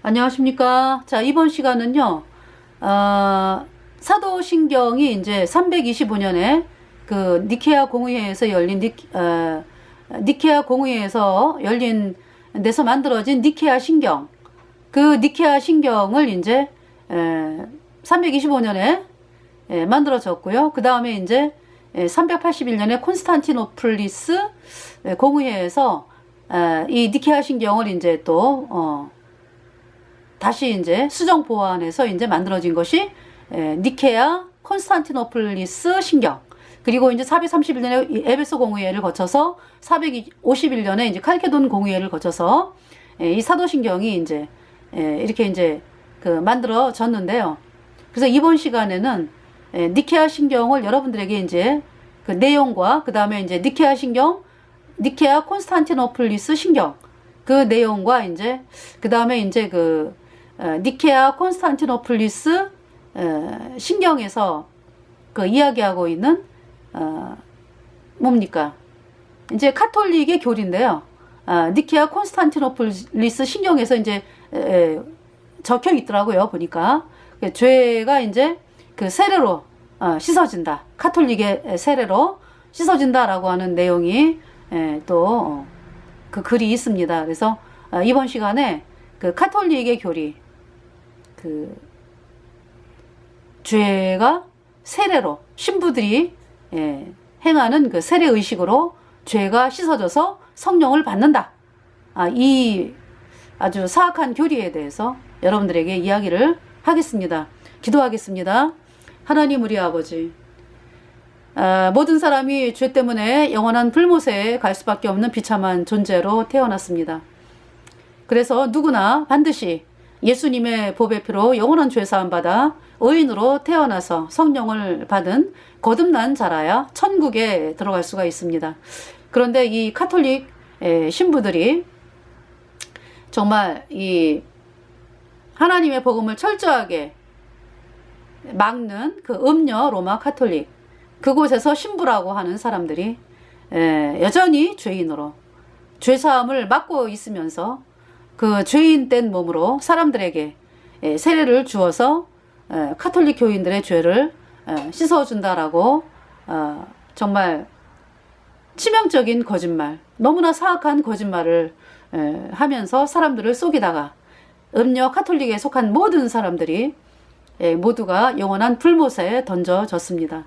안녕하십니까. 자, 이번 시간은요, 사도신경이 이제 325년에 그 니케아 공의회에서 열린, 니케아 공의회에서 열린 데서 만들어진 니케아 신경. 그 니케아 신경을 이제, 325년에 만들어졌고요. 그 다음에 이제 381년에 콘스탄티노플리스 공의회에서 이 니케아 신경을 이제 또, 다시 이제 수정 보완해서 이제 만들어진 것이 니케아 콘스탄티노플리스 신경. 그리고 이제 431년에 에베소 공의회를 거쳐서 451년에 이제 칼케돈 공의회를 거쳐서 이 사도신경이 이제 이렇게 이제 그 만들어졌는데요. 그래서 이번 시간에는 니케아 신경을 여러분들에게 이제 그 내용과 그 다음에 이제 니케아 신경, 니케아 콘스탄티노플리스 신경 그 내용과 이제 그 다음에 이제 그 니케아 콘스탄티노플리스 신경에서 그 이야기하고 있는 뭡니까? 이제 카톨릭의 교리인데요. 니케아 콘스탄티노플리스 신경에서 이제 적혀 있더라고요. 보니까 죄가 이제 그 세례로 씻어진다. 카톨릭의 세례로 씻어진다라고 하는 내용이 또 그 글이 있습니다. 그래서 이번 시간에 그 카톨릭의 교리, 그 죄가 세례로 신부들이 행하는 그 세례 의식으로 죄가 씻어져서 성령을 받는다. 이 아주 사악한 교리에 대해서 여러분들에게 이야기를 하겠습니다. 기도하겠습니다. 하나님 우리 아버지, 모든 사람이 죄 때문에 영원한 불못에 갈 수밖에 없는 비참한 존재로 태어났습니다. 그래서 누구나 반드시 예수님의 보배 피로 영원한 죄사함 받아 의인으로 태어나서 성령을 받은 거듭난 자라야 천국에 들어갈 수가 있습니다. 그런데 이 카톨릭 신부들이 정말 이 하나님의 복음을 철저하게 막는 그 음녀 로마 카톨릭, 그곳에서 신부라고 하는 사람들이 여전히 죄인으로 죄사함을 맡고 있으면서 그 죄인된 몸으로 사람들에게 세례를 주어서 카톨릭 교인들의 죄를 씻어준다라고 정말 치명적인 거짓말, 너무나 사악한 거짓말을 하면서 사람들을 속이다가 음녀 카톨릭에 속한 모든 사람들이 모두가 영원한 불못에 던져졌습니다.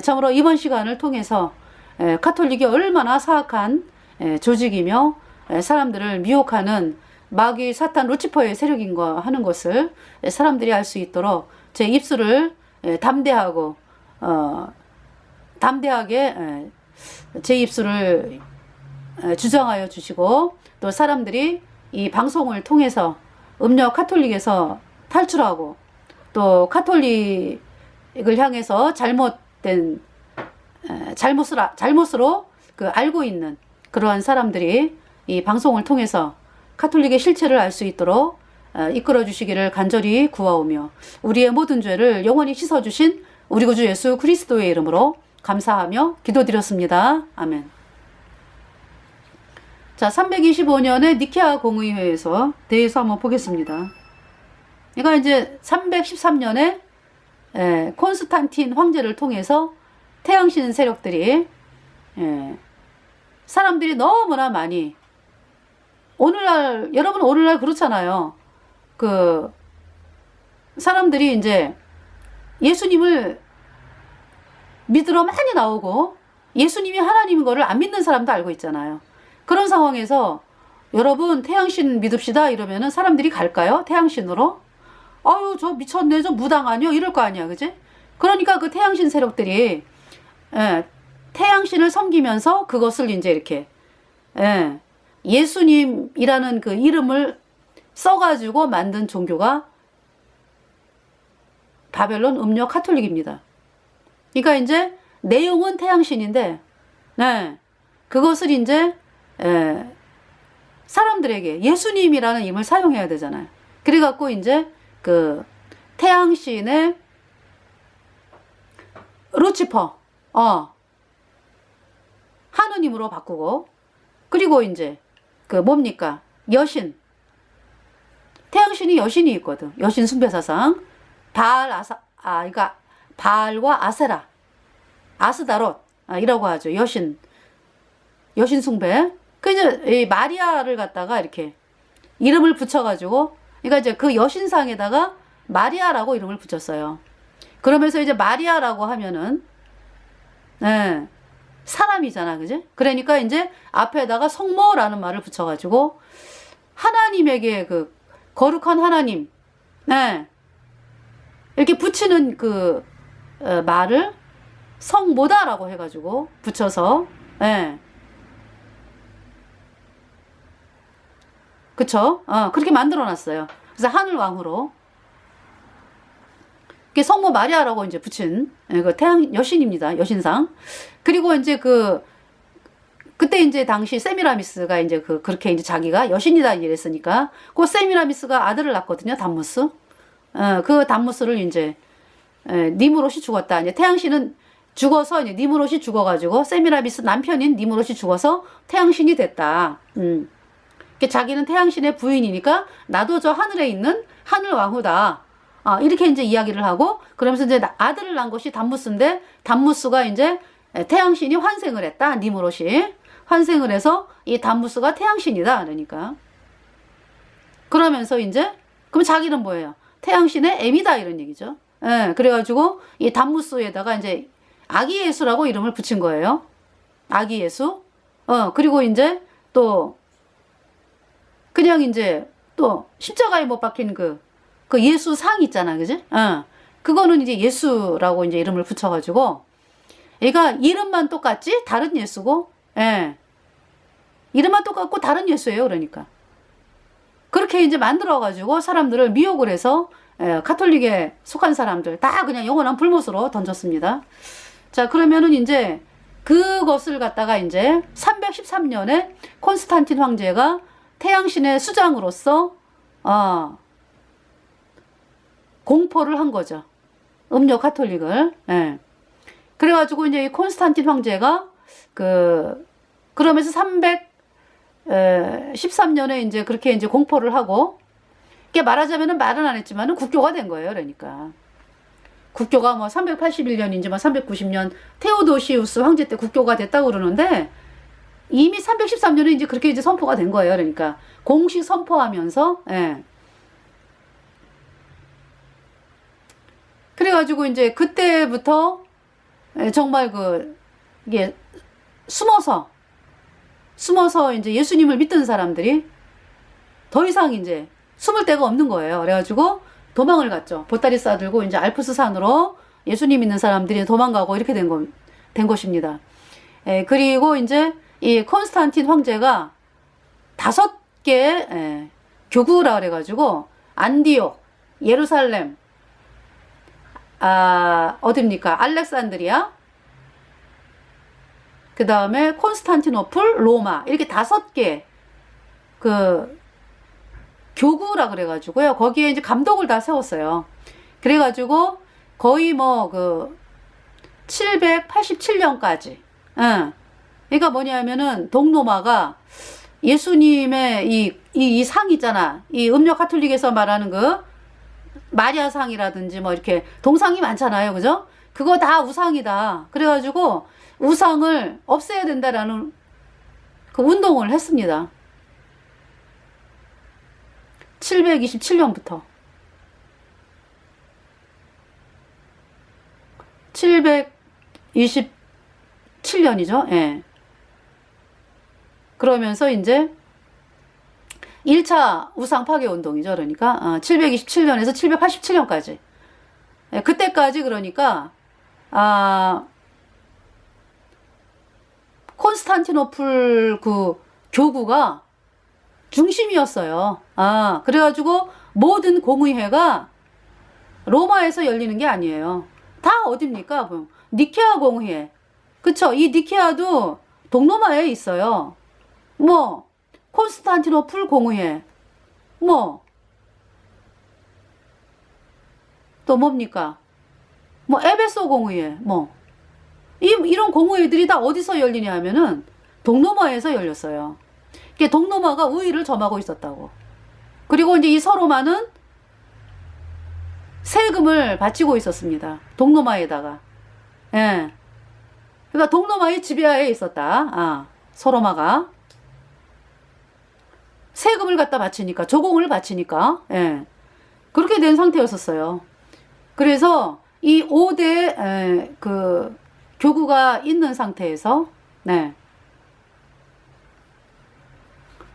참으로 이번 시간을 통해서 카톨릭이 얼마나 사악한 조직이며 사람들을 미혹하는 마귀 사탄 루치퍼의 세력인가 하는 것을 사람들이 알 수 있도록 제 입술을 담대하게 제 입술을 주장하여 주시고, 또 사람들이 이 방송을 통해서 음녀 카톨릭에서 탈출하고 또 카톨릭을 향해서 잘못된 잘못으로 그 알고 있는 그러한 사람들이 이 방송을 통해서 카톨릭의 실체를 알 수 있도록 이끌어 주시기를 간절히 구하오며, 우리의 모든 죄를 영원히 씻어주신 우리 구주 예수 그리스도의 이름으로 감사하며 기도드렸습니다. 아멘. 자, 325년의 니케아 공의회에서 대해서 한번 보겠습니다. 이거 이제 313년에 콘스탄틴 황제를 통해서 태양신 세력들이 사람들이 너무나 많이, 오늘날 여러분 오늘날 그렇잖아요. 그 사람들이 이제 예수님을 믿으러 많이 나오고 예수님이 하나님인 거를 안 믿는 사람도 알고 있잖아요. 그런 상황에서 여러분 태양신 믿읍시다 이러면은 사람들이 갈까요? 태양신으로? 아유 저 미쳤네, 저 무당 아니요, 이럴 거 아니야, 그지? 그러니까 그 태양신 세력들이 태양신을 섬기면서 그것을 이제 이렇게 예수님이라는 그 이름을 써가지고 만든 종교가 바벨론 음녀 카톨릭입니다. 그러니까 이제 내용은 태양신인데, 그것을 이제 사람들에게 예수님이라는 이름을 사용해야 되잖아요. 그래갖고 이제 그 태양신의 루치퍼, 하느님으로 바꾸고, 그리고 이제 그 뭡니까? 여신, 태양신이 여신이 있거든. 여신 숭배 사상. 그러니까 바알과 아세라, 아스다롯 이라고 하죠. 여신 숭배. 그 이제 이 마리아를 갖다가 이렇게 이름을 붙여가지고, 그러니까 이제 그 여신상에다가 마리아라고 이름을 붙였어요. 그러면서 이제 마리아라고 하면은 사람이잖아, 그지? 그러니까 이제 앞에다가 성모라는 말을 붙여가지고 하나님에게 그 거룩한 하나님, 이렇게 붙이는 그 말을 성모다라고 해가지고 붙여서, 그쵸? 그렇게 만들어놨어요. 그래서 하늘 왕후로. 그게 성모 마리아라고 이제 붙인 그 태양 여신입니다. 여신상. 그리고 이제 그때 이제 당시 세미라미스가 이제 그렇게 이제 자기가 여신이다 이랬으니까 그 세미라미스가 아들을 낳거든요. 담무스. 그 담무스를 이제 니무롯이 죽었다. 이제 태양신은 죽어서 이제 니무롯이 죽어가지고 세미라미스 남편인 니무롯이 죽어서 태양신이 됐다. 자기는 태양신의 부인이니까 나도 저 하늘에 있는 하늘 왕후다. 이렇게 이제 이야기를 하고, 그러면서 이제 아들을 낳은 것이 담무스인데, 담무스가 이제 태양신이 환생을 했다. 니무롯이 환생을 해서 이 담무스가 태양신이다. 그러니까. 그러면서 이제, 그럼 자기는 뭐예요? 태양신의 애미다. 이런 얘기죠. 그래가지고 이 담무스에다가 이제 아기 예수라고 이름을 붙인 거예요. 아기 예수. 그리고 이제 또, 그냥 이제 또 십자가에 못 박힌 그 예수 상 있잖아. 그지? 그거는 이제 예수라고 이제 이름을 붙여가지고, 얘가 이름만 똑같지? 다른 예수고, 이름만 똑같고 다른 예수예요. 그러니까. 그렇게 이제 만들어가지고 사람들을 미혹을 해서, 가톨릭에 속한 사람들 다 그냥 영원한 불못으로 던졌습니다. 자, 그러면은 이제 그것을 갖다가 이제 313년에 콘스탄틴 황제가 태양신의 수장으로서 공포를 한 거죠. 음료 가톨릭을. 그래가지고 이제 이 콘스탄틴 황제가 그러면서 313년에 이제 그렇게 이제 공포를 하고, 이게 말하자면은 말은 안 했지만은 국교가 된 거예요. 그러니까. 국교가 뭐 381년인지 뭐 390년 테오도시우스 황제 때 국교가 됐다고 그러는데, 이미 313년에 이제 그렇게 이제 선포가 된 거예요. 그러니까 공식 선포하면서, 그래가지고 이제 그때부터 정말 이게 숨어서 이제 예수님을 믿던 사람들이 더 이상 이제 숨을 데가 없는 거예요. 그래가지고 도망을 갔죠. 보따리 싸들고 이제 알프스 산으로 예수님 믿는 사람들이 도망가고 이렇게 된 것입니다. 그리고 이제 이 콘스탄틴 황제가 5개 교구라 그래가지고 안디옥, 예루살렘, 어딥니까? 알렉산드리아, 그 다음에 콘스탄티노플, 로마, 이렇게 5개 교구라 그래가지고요. 거기에 이제 감독을 다 세웠어요. 그래가지고 거의 뭐 787년까지. 그러니까 뭐냐면은 동로마가 예수님의 이 상 있잖아. 이 음료 가톨릭에서 말하는 마리아 상이라든지 뭐 이렇게 동상이 많잖아요. 그죠? 그거 다 우상이다. 그래가지고 우상을 없애야 된다라는 운동을 했습니다. 727년부터. 727년이죠. 예. 그러면서 이제 1차 우상 파괴 운동이죠. 그러니까 727년에서 787년까지. 예, 그때까지 그러니까 콘스탄티노플 교구가 중심이었어요. 그래가지고 모든 공의회가 로마에서 열리는 게 아니에요. 다 어딥니까? 니케아 공의회. 그쵸? 이 니케아도 동로마에 있어요. 뭐 콘스탄티노플 공의회. 또 뭡니까? 에베소 공의회. 이런 공의회들이 다 어디서 열리냐 하면은 동로마에서 열렸어요. 이게 동로마가 우위를 점하고 있었다고. 그리고 이제 이 서로마는 세금을 바치고 있었습니다. 동로마에다가. 예. 그러니까 동로마의 지배하에 있었다. 소로마가. 세금을 갖다 바치니까, 조공을 바치니까, 예. 그렇게 된 상태였었어요. 그래서 이 5대, 교구가 있는 상태에서, 네.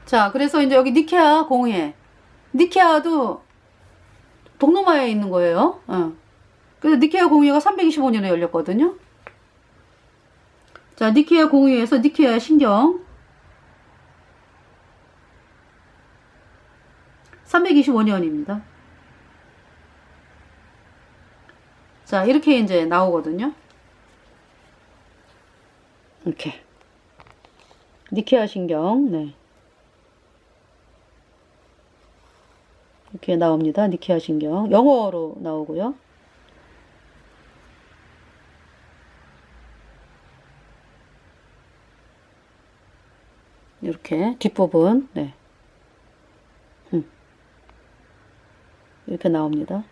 자, 그래서 이제 여기 니케아 공회. 니케아도 동로마에 있는 거예요. 그래서 니케아 공회가 325년에 열렸거든요. 자, 니케아 공회에서 니케아 신경 325년입니다. 자, 이렇게 이제 나오거든요. 이렇게. 니케아 신경, 네. 이렇게 나옵니다. 니케아 신경. 영어로 나오고요. 이렇게 뒷부분, 네. 이렇게 나옵니다.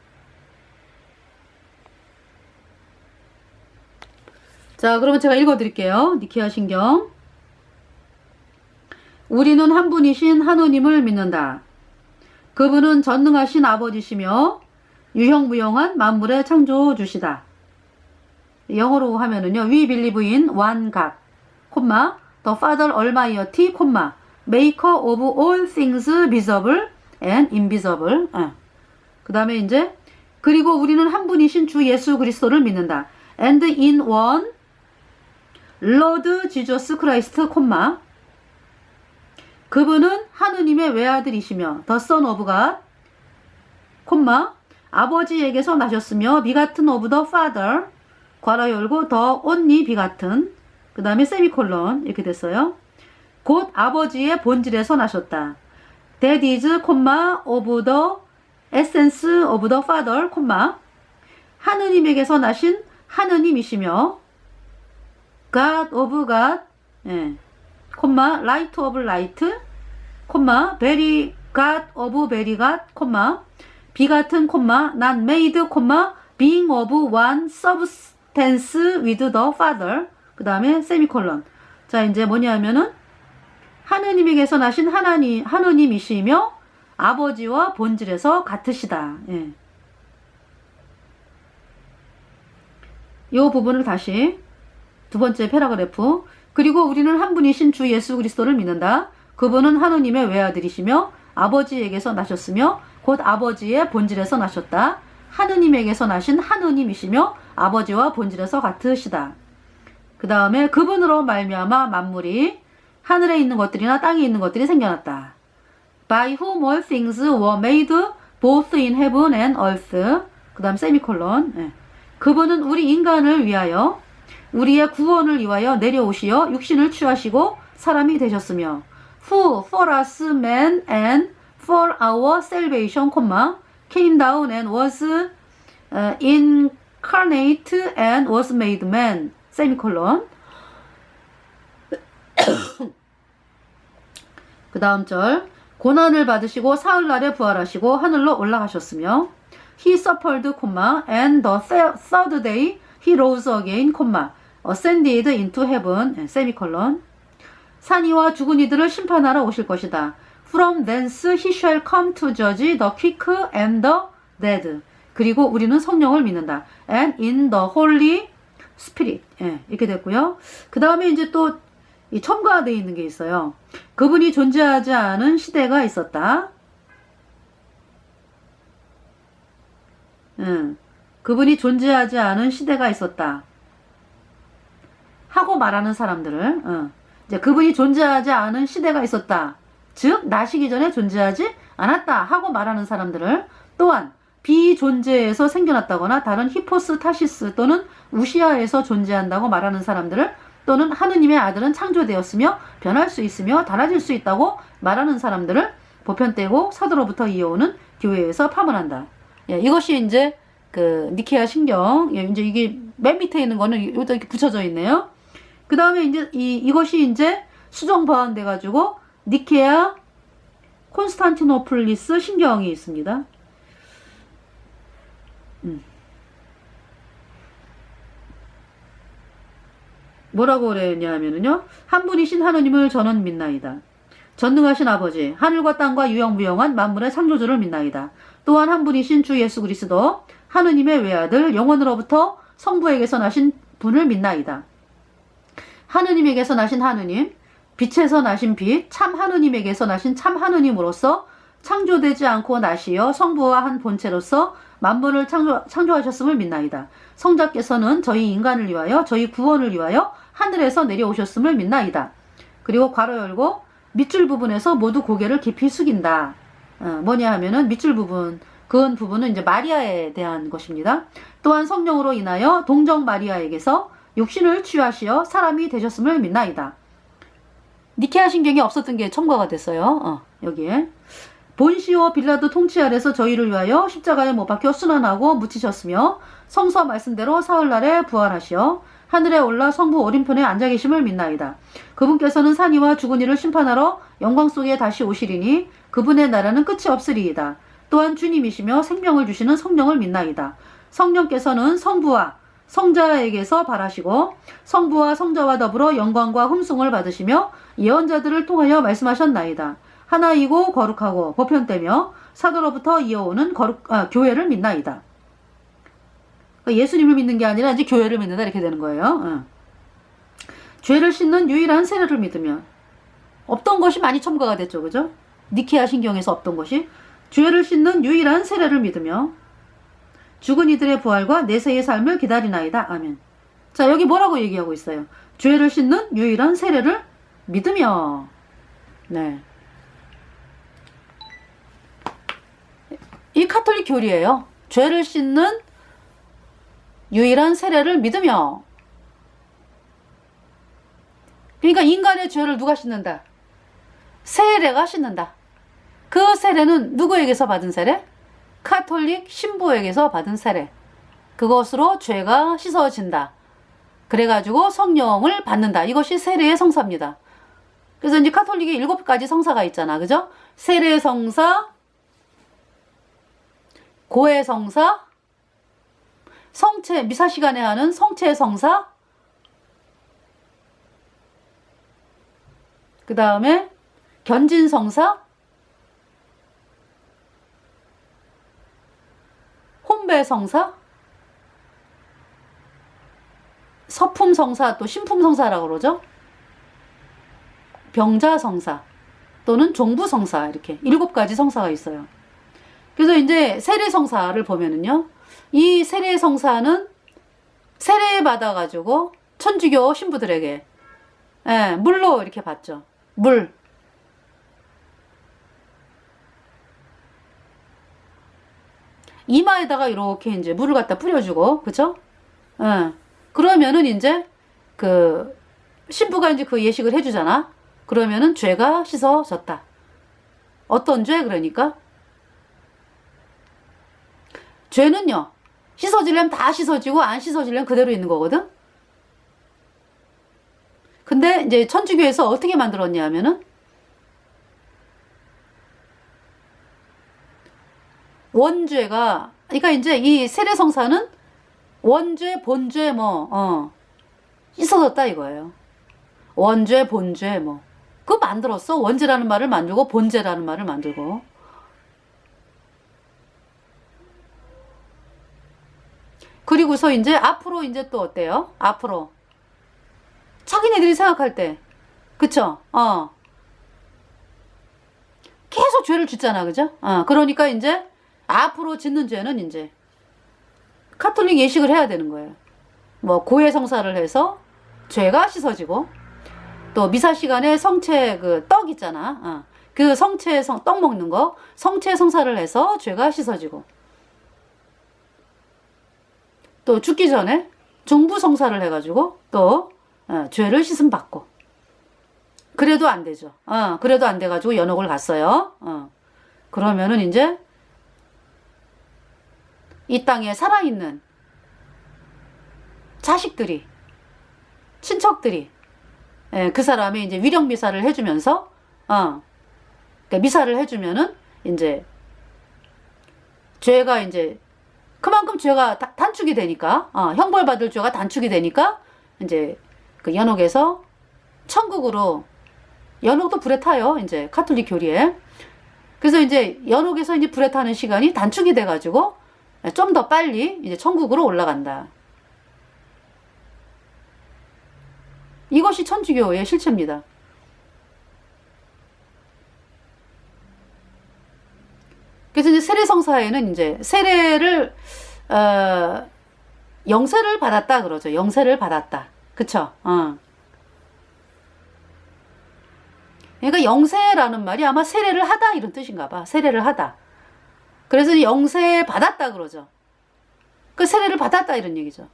자, 그러면 제가 읽어드릴게요. 니케아 신경. 우리는 한 분이신 하느님을 믿는다. 그분은 전능하신 아버지시며 유형무형한 만물의 창조주시다. 영어로 하면은요. We believe in one God, the Father Almighty, Maker of all things visible and invisible. 그 다음에 이제 그리고 우리는 한 분이신 주 예수 그리스도를 믿는다. And in one Lord Jesus Christ, 그분은 하느님의 외아들이시며 The Son of God, 아버지에게서 나셨으며 비가튼 of the Father, 괄호 열고 the only 비가튼, 그 다음에 세미콜론 이렇게 됐어요. 곧 아버지의 본질에서 나셨다. That is, of the essence of the Father, 하느님에게서 나신 하느님이시며 God of God, light of light, very God of very God, 비같은, not made, being of one substance with the Father, 그 다음에 세미콜론. 자, 이제 뭐냐면은 하느님에게서 나신 하느님이시며 아버지와 본질에서 같으시다. 예. 이 부분을 다시 두 번째 패러그래프. 그리고 우리는 한 분이신 주 예수 그리스도를 믿는다. 그분은 하느님의 외아들이시며 아버지에게서 나셨으며 곧 아버지의 본질에서 나셨다. 하느님에게서 나신 하느님이시며 아버지와 본질에서 같으시다. 그 다음에 그분으로 말미암아 만물이 하늘에 있는 것들이나 땅에 있는 것들이 생겨났다. By whom all things were made, both in heaven and earth. 그 다음 세미콜론. 예. 그분은 우리 인간을 위하여 우리의 구원을 위하여 내려오시어 육신을 취하시고 사람이 되셨으며 Who for us men and for our salvation, came down and was incarnate and was made man. 세미콜론. 그 다음 절. 고난을 받으시고 사흘날에 부활하시고 하늘로 올라가셨으며 He suffered, and the third day he rose again, ascended into heaven, 세미콜론. 산이와 죽은 이들을 심판하러 오실 것이다. From thence he shall come to judge the quick and the dead. 그리고 우리는 성령을 믿는다. And in the Holy Spirit. 예, 이렇게 됐고요. 그 다음에 이제 또 이 첨가되어 있는 게 있어요. 그분이 존재하지 않은 시대가 있었다. 그분이 존재하지 않은 시대가 있었다. 하고 말하는 사람들을, 이제 그분이 존재하지 않은 시대가 있었다. 즉, 나시기 전에 존재하지 않았다. 하고 말하는 사람들을 또한 비존재에서 생겨났다거나 다른 히포스타시스 또는 우시아에서 존재한다고 말하는 사람들을 또는 하느님의 아들은 창조되었으며 변할 수 있으며 달라질 수 있다고 말하는 사람들을 보편되고 사도로부터 이어오는 교회에서 파문한다. 예, 이것이 이제 그 니케아 신경. 예, 이제 이게 맨 밑에 있는 거는 여기다 이렇게 붙여져 있네요. 그 다음에 이제 이것이 이제 수정 보완돼 가지고 니케아 콘스탄티노플리스 신경이 있습니다. 뭐라고 그랬냐면요. 한 분이신 하느님을 저는 믿나이다. 전능하신 아버지, 하늘과 땅과 유영무영한 만물의 창조주를 믿나이다. 또한 한 분이신 주 예수 그리스도, 하느님의 외아들, 영원으로부터 성부에게서 나신 분을 믿나이다. 하느님에게서 나신 하느님, 빛에서 나신 빛, 참 하느님에게서 나신 참 하느님으로서 창조되지 않고 나시어 성부와 한 본체로서 만물을 창조하셨음을 믿나이다. 성자께서는 저희 인간을 위하여, 저희 구원을 위하여 하늘에서 내려오셨음을 믿나이다. 그리고 괄호 열고 밑줄 부분에서 모두 고개를 깊이 숙인다. 뭐냐 하면은 밑줄 부분, 그은 부분은 이제 마리아에 대한 것입니다. 또한 성령으로 인하여 동정 마리아에게서 육신을 취하시어 사람이 되셨음을 믿나이다. 니케아 신경이 없었던 게 첨가가 됐어요. 여기에. 본시오 빌라도 통치 아래서 저희를 위하여 십자가에 못 박혀 순환하고 묻히셨으며 성서 말씀대로 사흘날에 부활하시어 하늘에 올라 성부 오른편에 앉아 계심을 믿나이다. 그분께서는 산이와 죽은 이를 심판하러 영광 속에 다시 오시리니 그분의 나라는 끝이 없으리이다. 또한 주님이시며 생명을 주시는 성령을 믿나이다. 성령께서는 성부와 성자에게서 발하시고 성부와 성자와 더불어 영광과 흠숭을 받으시며 예언자들을 통하여 말씀하셨나이다. 하나이고 거룩하고 보편되며 사도로부터 이어오는 교회를 믿나이다. 예수님을 믿는 게 아니라 이제 교회를 믿는다 이렇게 되는 거예요. 죄를 씻는 유일한 세례를 믿으며 없던 것이 많이 첨가가 됐죠. 그죠? 니케아 신경에서 없던 것이 죄를 씻는 유일한 세례를 믿으며 죽은 이들의 부활과 내세의 삶을 기다리나이다. 아멘. 자, 여기 뭐라고 얘기하고 있어요? 죄를 씻는 유일한 세례를 믿으며. 네. 이 카톨릭 교리예요. 죄를 씻는 유일한 세례를 믿으며. 그러니까 인간의 죄를 누가 씻는다? 세례가 씻는다. 그 세례는 누구에게서 받은 세례? 카톨릭 신부에게서 받은 세례. 그것으로 죄가 씻어진다. 그래가지고 성령을 받는다. 이것이 세례의 성사입니다. 그래서 이제 카톨릭에 7가지 성사가 있잖아. 그죠? 세례 성사, 고해 성사, 성체, 미사 시간에 하는 성체 성사, 그 다음에 견진 성사, 혼배 성사, 서품 성사, 또 신품 성사라고 그러죠. 병자 성사 또는 종부 성사, 이렇게 7가지 성사가 있어요. 그래서 이제 세례 성사를 보면은요, 이 세례 성사는 세례 받아가지고 천주교 신부들에게 물로 이렇게 받죠. 물. 이마에다가 이렇게 이제 물을 갖다 뿌려주고, 그쵸? 그러면은 이제 그 신부가 이제 그 예식을 해주잖아. 그러면은 죄가 씻어졌다. 어떤 죄? 그러니까 죄는요, 씻어지려면 다 씻어지고 안 씻어지려면 그대로 있는 거거든. 근데 이제 천주교에서 어떻게 만들었냐 하면은 원죄가, 그러니까 이제 이 세례성사는 원죄, 본죄 씻어졌다 이거예요. 원죄, 본죄 그거 만들었어. 원죄라는 말을 만들고 본죄라는 말을 만들고. 그리고서 이제 앞으로 이제 또 어때요? 앞으로 자기네들이 생각할 때, 그쵸? 계속 죄를 짓잖아, 그죠? 그러니까 이제 앞으로 짓는 죄는 이제 카톨릭 예식을 해야 되는 거예요. 고해 성사를 해서 죄가 씻어지고, 또 미사 시간에 성체 그 떡 있잖아. 그 성체 떡 먹는 거, 성체 성사를 해서 죄가 씻어지고, 또 죽기 전에 종부 성사를 해가지고 또 죄를 씻음 받고. 그래도 안 되죠. 그래도 안 돼가지고 연옥을 갔어요. 그러면은 이제 이 땅에 살아있는 자식들이, 친척들이 그 사람이 이제 위령 미사를 해주면서, 그러니까 미사를 해주면은 이제 죄가 이제 그만큼 죄가 단축이 되니까, 형벌받을 죄가 단축이 되니까, 이제 그 연옥에서 천국으로, 연옥도 불에 타요. 이제 가톨릭 교리에. 그래서 이제 연옥에서 이제 불에 타는 시간이 단축이 돼가지고 좀 더 빨리 이제 천국으로 올라간다. 이것이 천주교의 실체입니다. 그래서 이제 세례성사에는 이제 세례를 영세를 받았다 그러죠. 영세를 받았다. 그쵸? 그러니까 영세라는 말이 아마 세례를 하다 이런 뜻인가 봐. 세례를 하다. 그래서 영세 받았다 그러죠. 그 세례를 받았다 이런 얘기죠.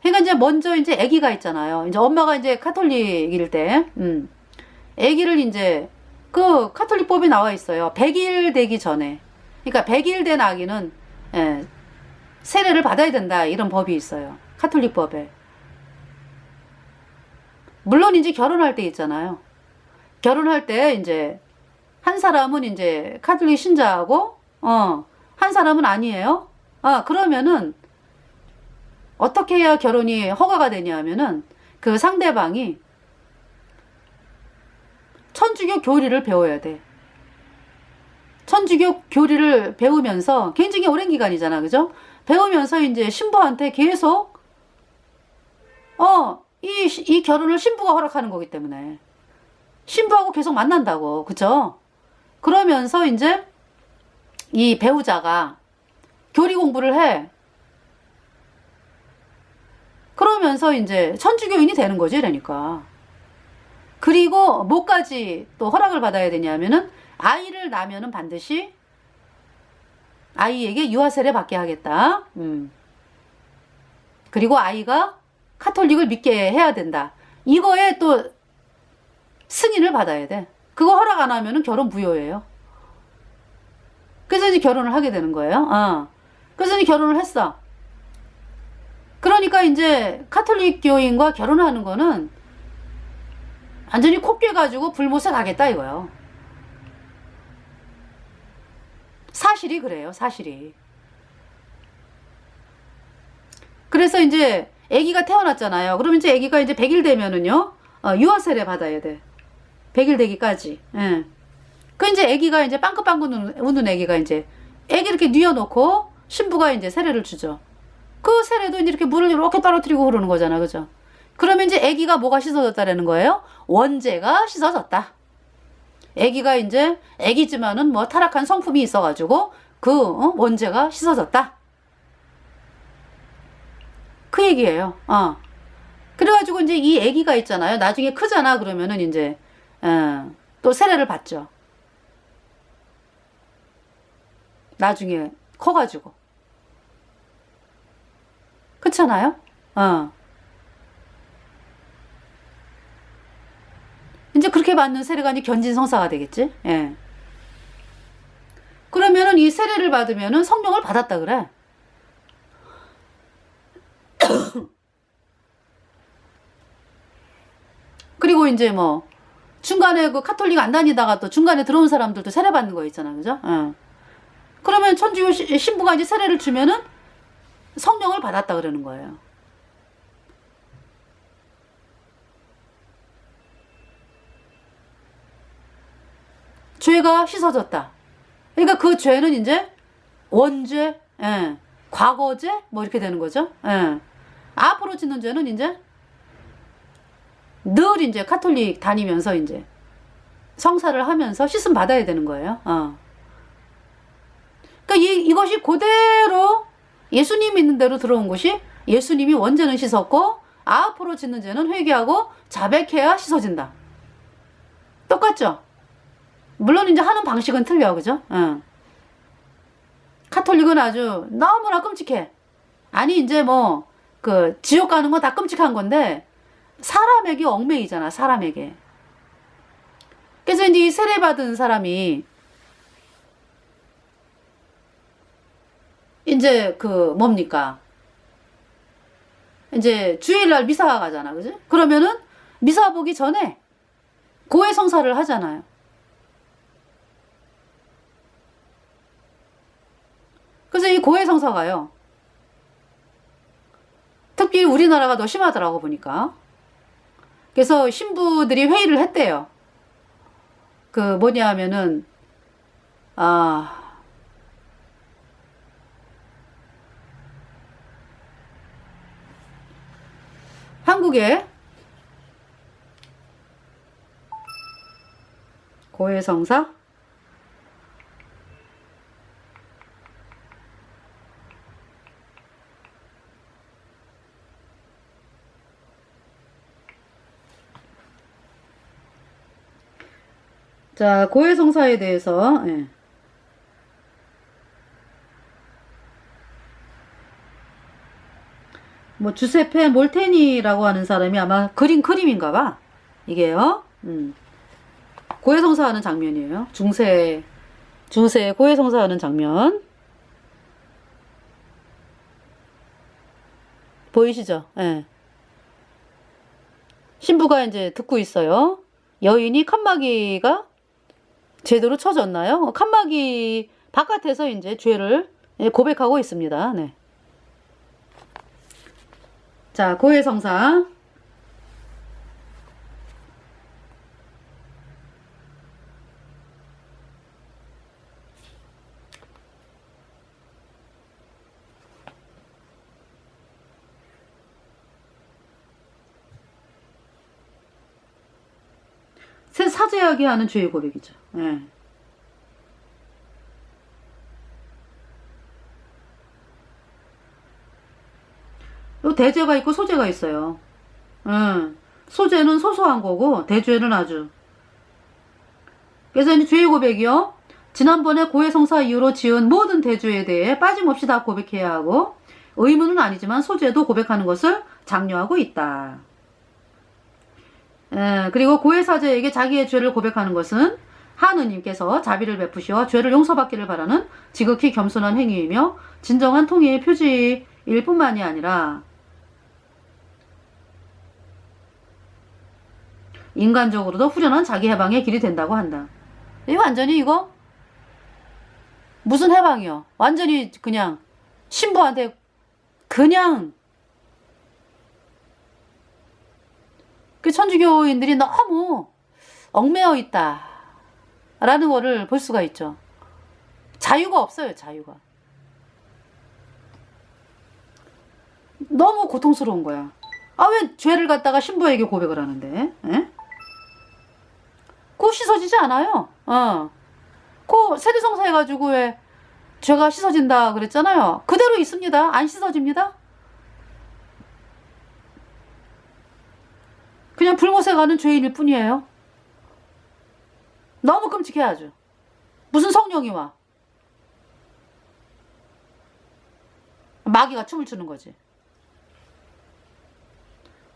그러니까 이제 먼저 이제 아기가 있잖아요. 이제 엄마가 이제 카톨릭일 때, 아기를 이제 그 카톨릭법이 나와 있어요. 100일 되기 전에. 그러니까 100일 된 아기는 세례를 받아야 된다 이런 법이 있어요. 카톨릭법에. 물론 이제 결혼할 때 있잖아요. 결혼할 때 이제 한 사람은 이제 카톨릭 신자하고 한 사람은 아니에요. 그러면은 어떻게 해야 결혼이 허가가 되냐면은 그 상대방이 천주교 교리를 배워야 돼. 천주교 교리를 배우면서 굉장히 오랜 기간이잖아. 그죠? 배우면서 이제 신부한테 계속 이 결혼을 신부가 허락하는 거기 때문에 신부하고 계속 만난다고. 그죠? 그러면서 이제 이 배우자가 교리 공부를 해. 그러면서 이제 천주교인이 되는 거지, 그러니까. 그리고 뭐까지 또 허락을 받아야 되냐면은 아이를 낳으면은 반드시 아이에게 유아 세례 받게 하겠다. 그리고 아이가 카톨릭을 믿게 해야 된다. 이거에 또 승인을 받아야 돼. 그거 허락 안 하면은 결혼 무효예요. 그래서 이제 결혼을 하게 되는 거예요. 그래서 이제 결혼을 했어. 그러니까 이제 카톨릭 교인과 결혼하는 거는 완전히 코 꿰가지고 불못에 가겠다 이거요. 사실이 그래요. 사실이. 그래서 이제 아기가 태어났잖아요. 그러면 이제 아기가 이제 100일 되면은요. 유아 세례 받아야 돼. 100일 되기까지. 예. 그 이제 아기가 이제 빵긋빵긋 우는 아기가 이제 아기 이렇게 뉘어놓고 신부가 이제 세례를 주죠. 그 세례도 이제 이렇게 물을 이렇게 떨어뜨리고 흐르는 거잖아. 그죠? 그러면 이제 아기가 뭐가 씻어졌다라는 거예요? 원죄가 씻어졌다. 아기가 이제 아기지만은 뭐 타락한 성품이 있어가지고 그 원죄가 씻어졌다. 그 얘기예요. 그래가지고 이제 이 아기가 있잖아요. 나중에 크잖아. 그러면은 이제 또 세례를 받죠. 나중에 커가지고. 그렇잖아요? 이제 그렇게 받는 세례가 이제 견진성사가 되겠지? 예. 그러면은 이 세례를 받으면은 성령을 받았다 그래. 그리고 이제 뭐, 중간에 그 카톨릭 안 다니다가 또 중간에 들어온 사람들도 세례 받는 거 있잖아. 그죠? 예. 그러면 천주교 신부가 이제 세례를 주면은 성령을 받았다 그러는 거예요. 죄가 씻어졌다. 그러니까 그 죄는 이제 원죄, 과거죄, 뭐 이렇게 되는 거죠. 앞으로 짓는 죄는 이제 늘 이제 카톨릭 다니면서 이제 성사를 하면서 씻음 받아야 되는 거예요. 그러니까 이것이 그대로 예수님 있는 대로 들어온 것이 예수님이 원죄는 씻었고 앞으로 짓는 죄는 회개하고 자백해야 씻어진다. 똑같죠? 물론 이제 하는 방식은 틀려. 그죠? 카톨릭은 아주 너무나 끔찍해. 아니 이제 뭐 그 지옥 가는 건 다 끔찍한 건데 사람에게 얽매이잖아. 사람에게. 그래서 이제 이 세례 받은 사람이 이제 그 뭡니까? 이제 주일날 미사 가잖아. 그지? 그러면은 미사 보기 전에 고해 성사를 하잖아요. 그래서 이 고해 성사가요. 특히 우리나라가 더 심하더라고 보니까. 그래서 신부들이 회의를 했대요. 그 뭐냐 하면은 한국에 고해성사 자, 고해성사에 대해서 뭐 주세페 몰테니라고 하는 사람이 아마 그린 그림인가 봐. 이게요. 고해성사하는 장면이에요. 중세 고해성사하는 장면. 보이시죠? 예. 신부가 이제 듣고 있어요. 여인이 칸막이가 제대로 쳐졌나요? 칸막이 바깥에서 이제 죄를 고백하고 있습니다. 네. 자, 고해성사. 사죄하게 하는 죄의 고백이죠. 예. 또 대죄가 있고 소죄가 있어요. 소죄는 소소한 거고 대죄는 아주. 그래서 이제 죄의 고백이요. 지난번에 고해성사 이후로 지은 모든 대죄에 대해 빠짐없이 다 고백해야 하고 의무는 아니지만 소죄도 고백하는 것을 장려하고 있다. 그리고 고해사제에게 자기의 죄를 고백하는 것은 하느님께서 자비를 베푸시어 죄를 용서받기를 바라는 지극히 겸손한 행위이며 진정한 통의의 표지일 뿐만이 아니라 인간적으로도 후련한 자기 해방의 길이 된다고 한다. 완전히 이거 무슨 해방이요? 완전히 그냥 신부한테 그냥 그 천주교인들이 너무 얽매여 있다 라는 거를 볼 수가 있죠. 자유가 없어요. 자유가. 너무 고통스러운 거야. 왜 죄를 갖다가 신부에게 고백을 하는데? 에? 그거 씻어지지 않아요. 그거 세리성사 해가지고 왜 죄가 씻어진다 그랬잖아요. 그대로 있습니다. 안 씻어집니다. 그냥 불못에 가는 죄인일 뿐이에요. 너무 끔찍해 아주. 무슨 성령이 와. 마귀가 춤을 추는 거지.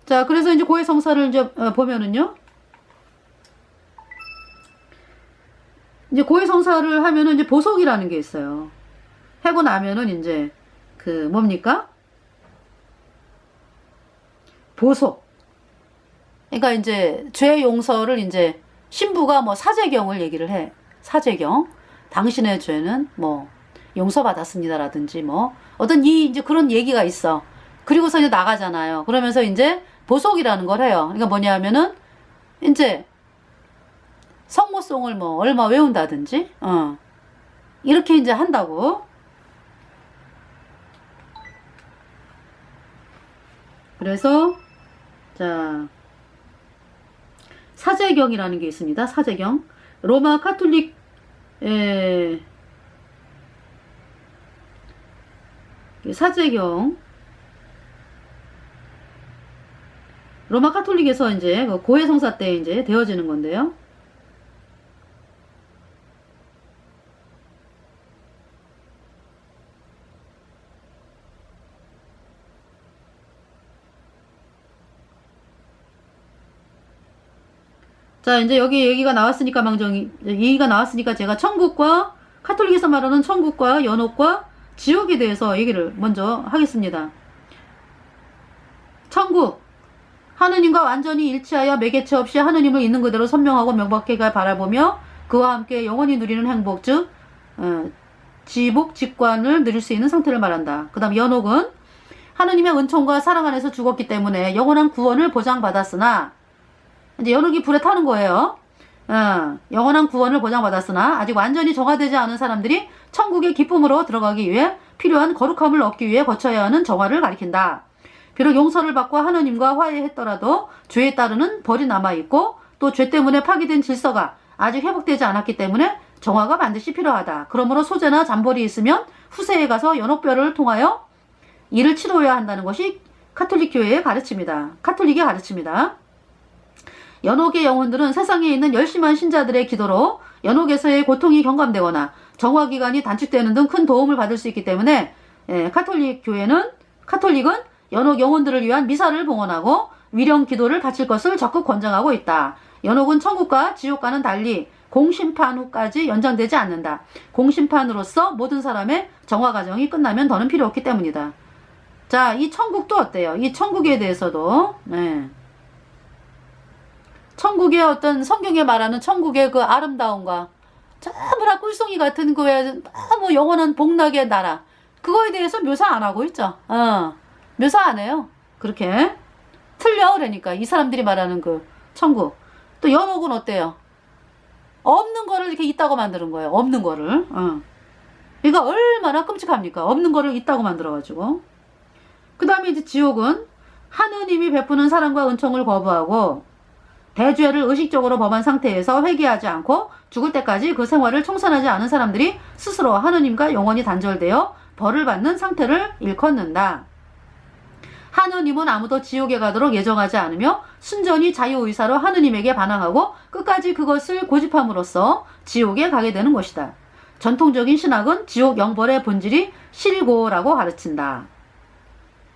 자, 그래서 이제 고해성사를 이제 보면은요. 이제 고해성사를 하면은 이제 보속이라는 게 있어요. 하고 나면은 이제 그 뭡니까? 보속. 그러니까 이제 죄 용서를 이제 신부가 뭐 사제경을 얘기를 해. 사제경. 당신의 죄는 뭐 용서받았습니다라든지 뭐 어떤 이제 그런 얘기가 있어. 그리고서 이제 나가잖아요. 그러면서 이제 보속이라는 걸 해요. 그러니까 뭐냐면은 이제 성모송을 뭐 얼마 외운다든지 이렇게 이제 한다고. 그래서 자 사제경이라는 게 있습니다. 사제경. 로마 카톨릭 사제경. 로마 카톨릭에서 이제 고해성사 때 이제 되어지는 건데요. 자, 이제 여기 얘기가 나왔으니까 얘기가 나왔으니까 제가 천국과 카톨릭에서 말하는 천국과 연옥과 지옥에 대해서 얘기를 먼저 하겠습니다. 천국. 하느님과 완전히 일치하여 매개체 없이 하느님을 있는 그대로 선명하고 명백하게 바라보며 그와 함께 영원히 누리는 행복, 즉 지복, 직관을 누릴 수 있는 상태를 말한다. 그 다음 연옥은 하느님의 은총과 사랑 안에서 죽었기 때문에 영원한 구원을 보장받았으나, 이제 연옥이 불에 타는 거예요. 영원한 구원을 보장받았으나 아직 완전히 정화되지 않은 사람들이 천국의 기쁨으로 들어가기 위해 필요한 거룩함을 얻기 위해 거쳐야 하는 정화를 가리킨다. 비록 용서를 받고 하느님과 화해했더라도 죄에 따르는 벌이 남아있고 또 죄 때문에 파괴된 질서가 아직 회복되지 않았기 때문에 정화가 반드시 필요하다. 그러므로 소재나 잠벌이 있으면 후세에 가서 연옥별을 통하여 이를 치러야 한다는 것이 카톨릭 교회의 가르침이다. 카톨릭의 가르침이다. 연옥의 영혼들은 세상에 있는 열심한 신자들의 기도로 연옥에서의 고통이 경감되거나 정화기간이 단축되는 등 큰 도움을 받을 수 있기 때문에 카톨릭은 연옥 영혼들을 위한 미사를 봉헌하고 위령 기도를 바칠 것을 적극 권장하고 있다. 연옥은 천국과 지옥과는 달리 공심판 후까지 연장되지 않는다. 공심판으로서 모든 사람의 정화 과정이 끝나면 더는 필요 없기 때문이다. 자, 이 천국도 어때요? 이 천국에 대해서도 천국의 어떤 성경에 말하는 천국의 그 아름다움과 전부 다 꿀송이 같은 거에 너무 영원한 복락의 나라, 그거에 대해서 묘사 안 하고 있죠. 묘사 안 해요. 그렇게 틀려. 그러니까 이 사람들이 말하는 그 천국. 또 연옥은 어때요? 없는 거를 이렇게 있다고 만드는 거예요. 없는 거를. 그러니까 얼마나 끔찍합니까? 없는 거를 있다고 만들어가지고. 그 다음에 이제 지옥은 하느님이 베푸는 사랑과 은총을 거부하고 대죄를 의식적으로 범한 상태에서 회개하지 않고 죽을 때까지 그 생활을 청산하지 않은 사람들이 스스로 하느님과 영원히 단절되어 벌을 받는 상태를 일컫는다. 하느님은 아무도 지옥에 가도록 예정하지 않으며 순전히 자유의사로 하느님에게 반항하고 끝까지 그것을 고집함으로써 지옥에 가게 되는 것이다. 전통적인 신학은 지옥 영벌의 본질이 실고라고 가르친다.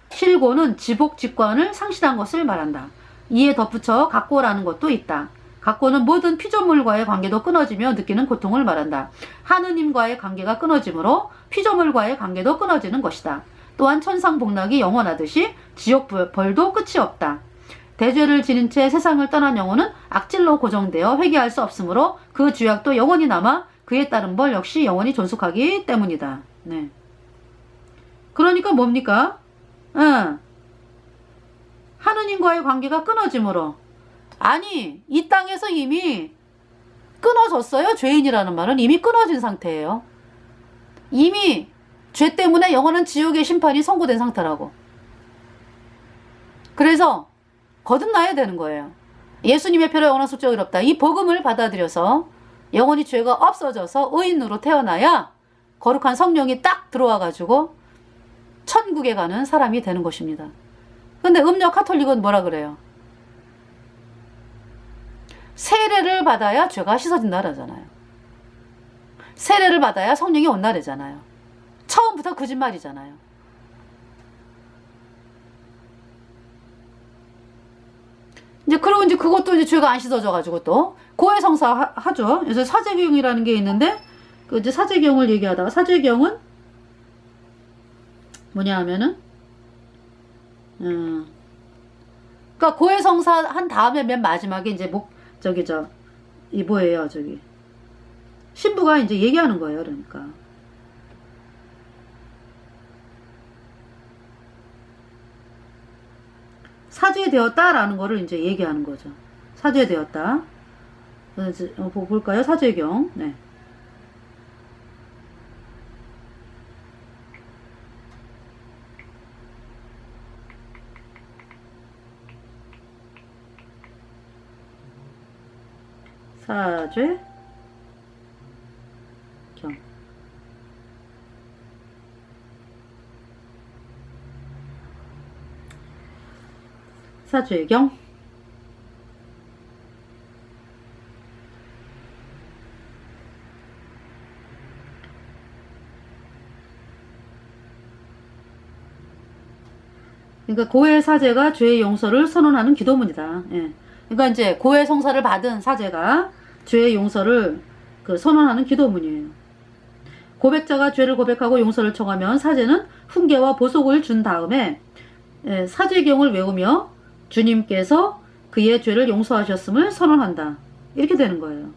실고는 지복직관을 상실한 것을 말한다. 이에 덧붙여 각고라는 것도 있다. 각고는 모든 피조물과의 관계도 끊어지며 느끼는 고통을 말한다. 하느님과의 관계가 끊어지므로 피조물과의 관계도 끊어지는 것이다. 또한 천상복락이 영원하듯이 지옥벌도 끝이 없다. 대죄를 지닌 채 세상을 떠난 영혼은 악질로 고정되어 회개할 수 없으므로 그 죄악도 영원히 남아 그에 따른 벌 역시 영원히 존속하기 때문이다. 네. 그러니까 뭡니까? 하느님과의 관계가 끊어지므로, 아니 이 땅에서 이미 끊어졌어요. 죄인이라는 말은 이미 끊어진 상태예요. 이미 죄 때문에 영원한 지옥의 심판이 선고된 상태라고. 그래서 거듭나야 되는 거예요. 예수님의 표로 영원한 속죄가 없다. 이 복음을 받아들여서 영원히 죄가 없어져서 의인으로 태어나야 거룩한 성령이 딱 들어와가지고 천국에 가는 사람이 되는 것입니다. 근데 음력 카톨릭은 뭐라 그래요? 세례를 받아야 죄가 씻어진다 그러잖아요. 세례를 받아야 성령이 온다 그러잖아요. 처음부터 거짓말이잖아요. 이제 그리고 이제 그것도 이제 죄가 안 씻어져가지고 또 고해성사 하죠. 그래서 사제경이라는 게 있는데 그 이제 사제경을 얘기하다가 사제경은 뭐냐 하면은 그러니까 고해성사 한 다음에 맨 마지막에 이제 이 뭐예요, 신부가 이제 얘기하는 거예요. 그러니까 사죄되었다라는 거를 이제 얘기하는 거죠. 사죄되었다. 볼까요? 사죄경. 네. 사죄경. 사죄경. 그러니까 고해 사제가 죄의 용서를 선언하는 기도문이다. 예. 그러니까 이제 고해 성사를 받은 사제가 죄의 용서를 선언하는 기도문이에요. 고백자가 죄를 고백하고 용서를 청하면 사제는 훈계와 보속을 준 다음에 사죄경을 외우며 주님께서 그의 죄를 용서하셨음을 선언한다. 이렇게 되는 거예요.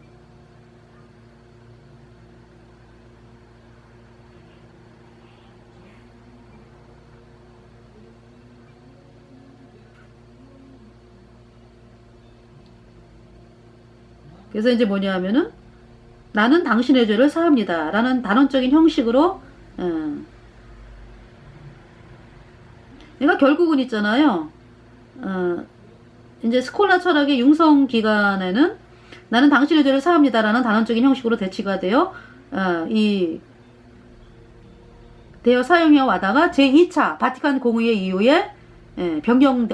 그래서 이제 뭐냐 하면은 나는 당신의 죄를 사합니다 라는 단언적인 형식으로 그러니까 결국은 있잖아요. 이제 스콜라 철학의 융성 기간에는 나는 당신의 죄를 사합니다 라는 단언적인 형식으로 대치가 되어 되어 사용해 와다가 제2차 바티칸 공의회 이후에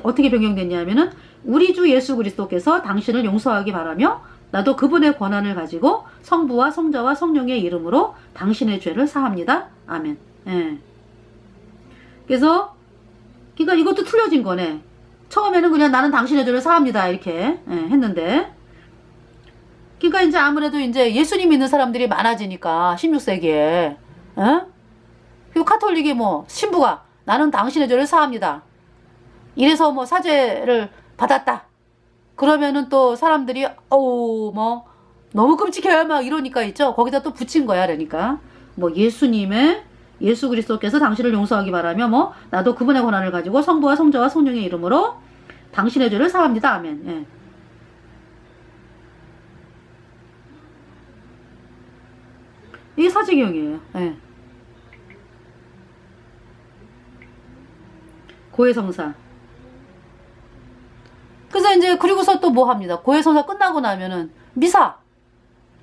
어떻게 변경됐냐 하면은 우리 주 예수 그리스도께서 당신을 용서하기 바라며 나도 그분의 권한을 가지고 성부와 성자와 성령의 이름으로 당신의 죄를 사합니다. 아멘. 그래서 그러니까 이것도 틀려진 거네. 처음에는 그냥 나는 당신의 죄를 사합니다 이렇게 했는데, 그러니까 이제 아무래도 이제 예수님 믿는 사람들이 많아지니까 16세기에 그리고 카톨릭이 뭐 신부가 나는 당신의 죄를 사합니다 이래서 뭐 사죄를 받았다 그러면은 또 사람들이 뭐 너무 끔찍해 막 이러니까 있죠. 거기다 또 붙인 거야. 그러니까 뭐 예수 그리스도께서 당신을 용서하기 바라며 뭐 나도 그분의 권한을 가지고 성부와 성자와 성령의 이름으로 당신의 죄를 사합니다. 아멘. 이게 사제기용이에요. 고해성사. 그래서 이제 그리고서 또 뭐 합니다. 고해성사 끝나고 나면은 미사.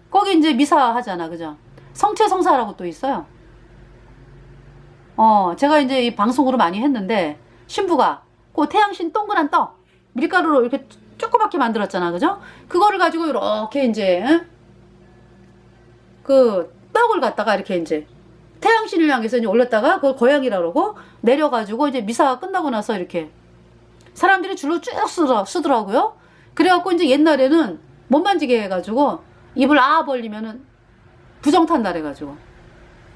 거기 이제 미사 하잖아. 그죠? 성체성사라고 또 있어요. 제가 이제 이 방송으로 많이 했는데 신부가 그 태양신 동그란 떡 밀가루로 이렇게 조그맣게 만들었잖아. 그죠? 그거를 가지고 이렇게 이제 그 떡을 갖다가 이렇게 이제 태양신을 향해서 이제 올렸다가 그걸 고양이라 그러고 내려가지고 이제 미사가 끝나고 나서 이렇게 사람들이 줄로 쭉 쓰더라고요. 그래갖고 이제 옛날에는 못 만지게 해가지고 입을 벌리면은 부정탄다 해가지고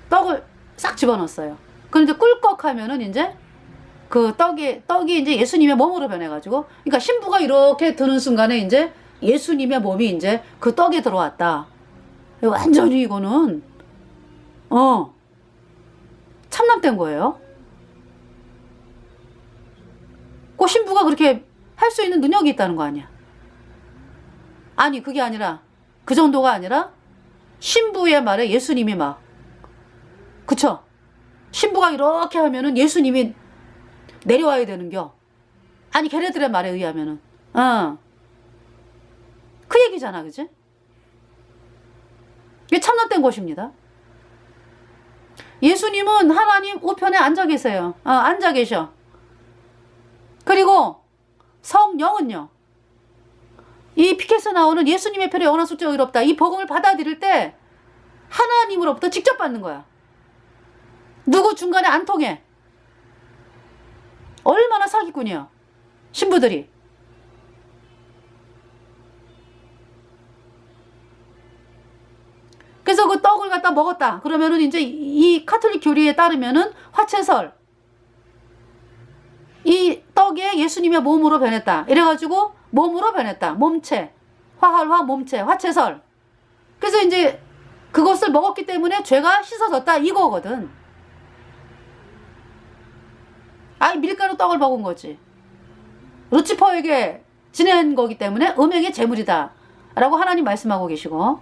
떡을 싹 집어넣었어요. 그런데 꿀꺽 하면은 이제 그 떡이 이제 예수님의 몸으로 변해가지고, 그러니까 신부가 이렇게 드는 순간에 이제 예수님의 몸이 이제 그 떡에 들어왔다. 완전히 이거는 참남된 거예요. 그 신부가 그렇게 할 수 있는 능력이 있다는 거 아니야. 아니 그게 아니라 그 정도가 아니라 신부의 말에 예수님이 막 그쵸? 신부가 이렇게 하면은 예수님이 내려와야 되는겨. 아니 걔네들의 말에 의하면은 그 얘기잖아. 그치? 이게 참나된 것입니다. 예수님은 하나님 우편에 앉아 계세요. 앉아 계셔. 그리고 성령은요, 이 피켓에 나오는 예수님의 편에 영원한 숙제가 의롭다 이 복음을 받아들일 때 하나님으로부터 직접 받는 거야. 누구 중간에 안 통해. 얼마나 사기꾼이야 신부들이. 그래서 그 떡을 갖다 먹었다 그러면은 이제 이 카톨릭 교리에 따르면은 화채설, 이 떡에 예수님의 몸으로 변했다 이래가지고 몸으로 변했다. 몸체, 화할화 몸체, 화채설. 그래서 이제 그것을 먹었기 때문에 죄가 씻어졌다 이거거든. 밀가루 떡을 먹은 거지. 루치퍼에게 지낸 거기 때문에 음행의 제물이다 라고 하나님 말씀하고 계시고,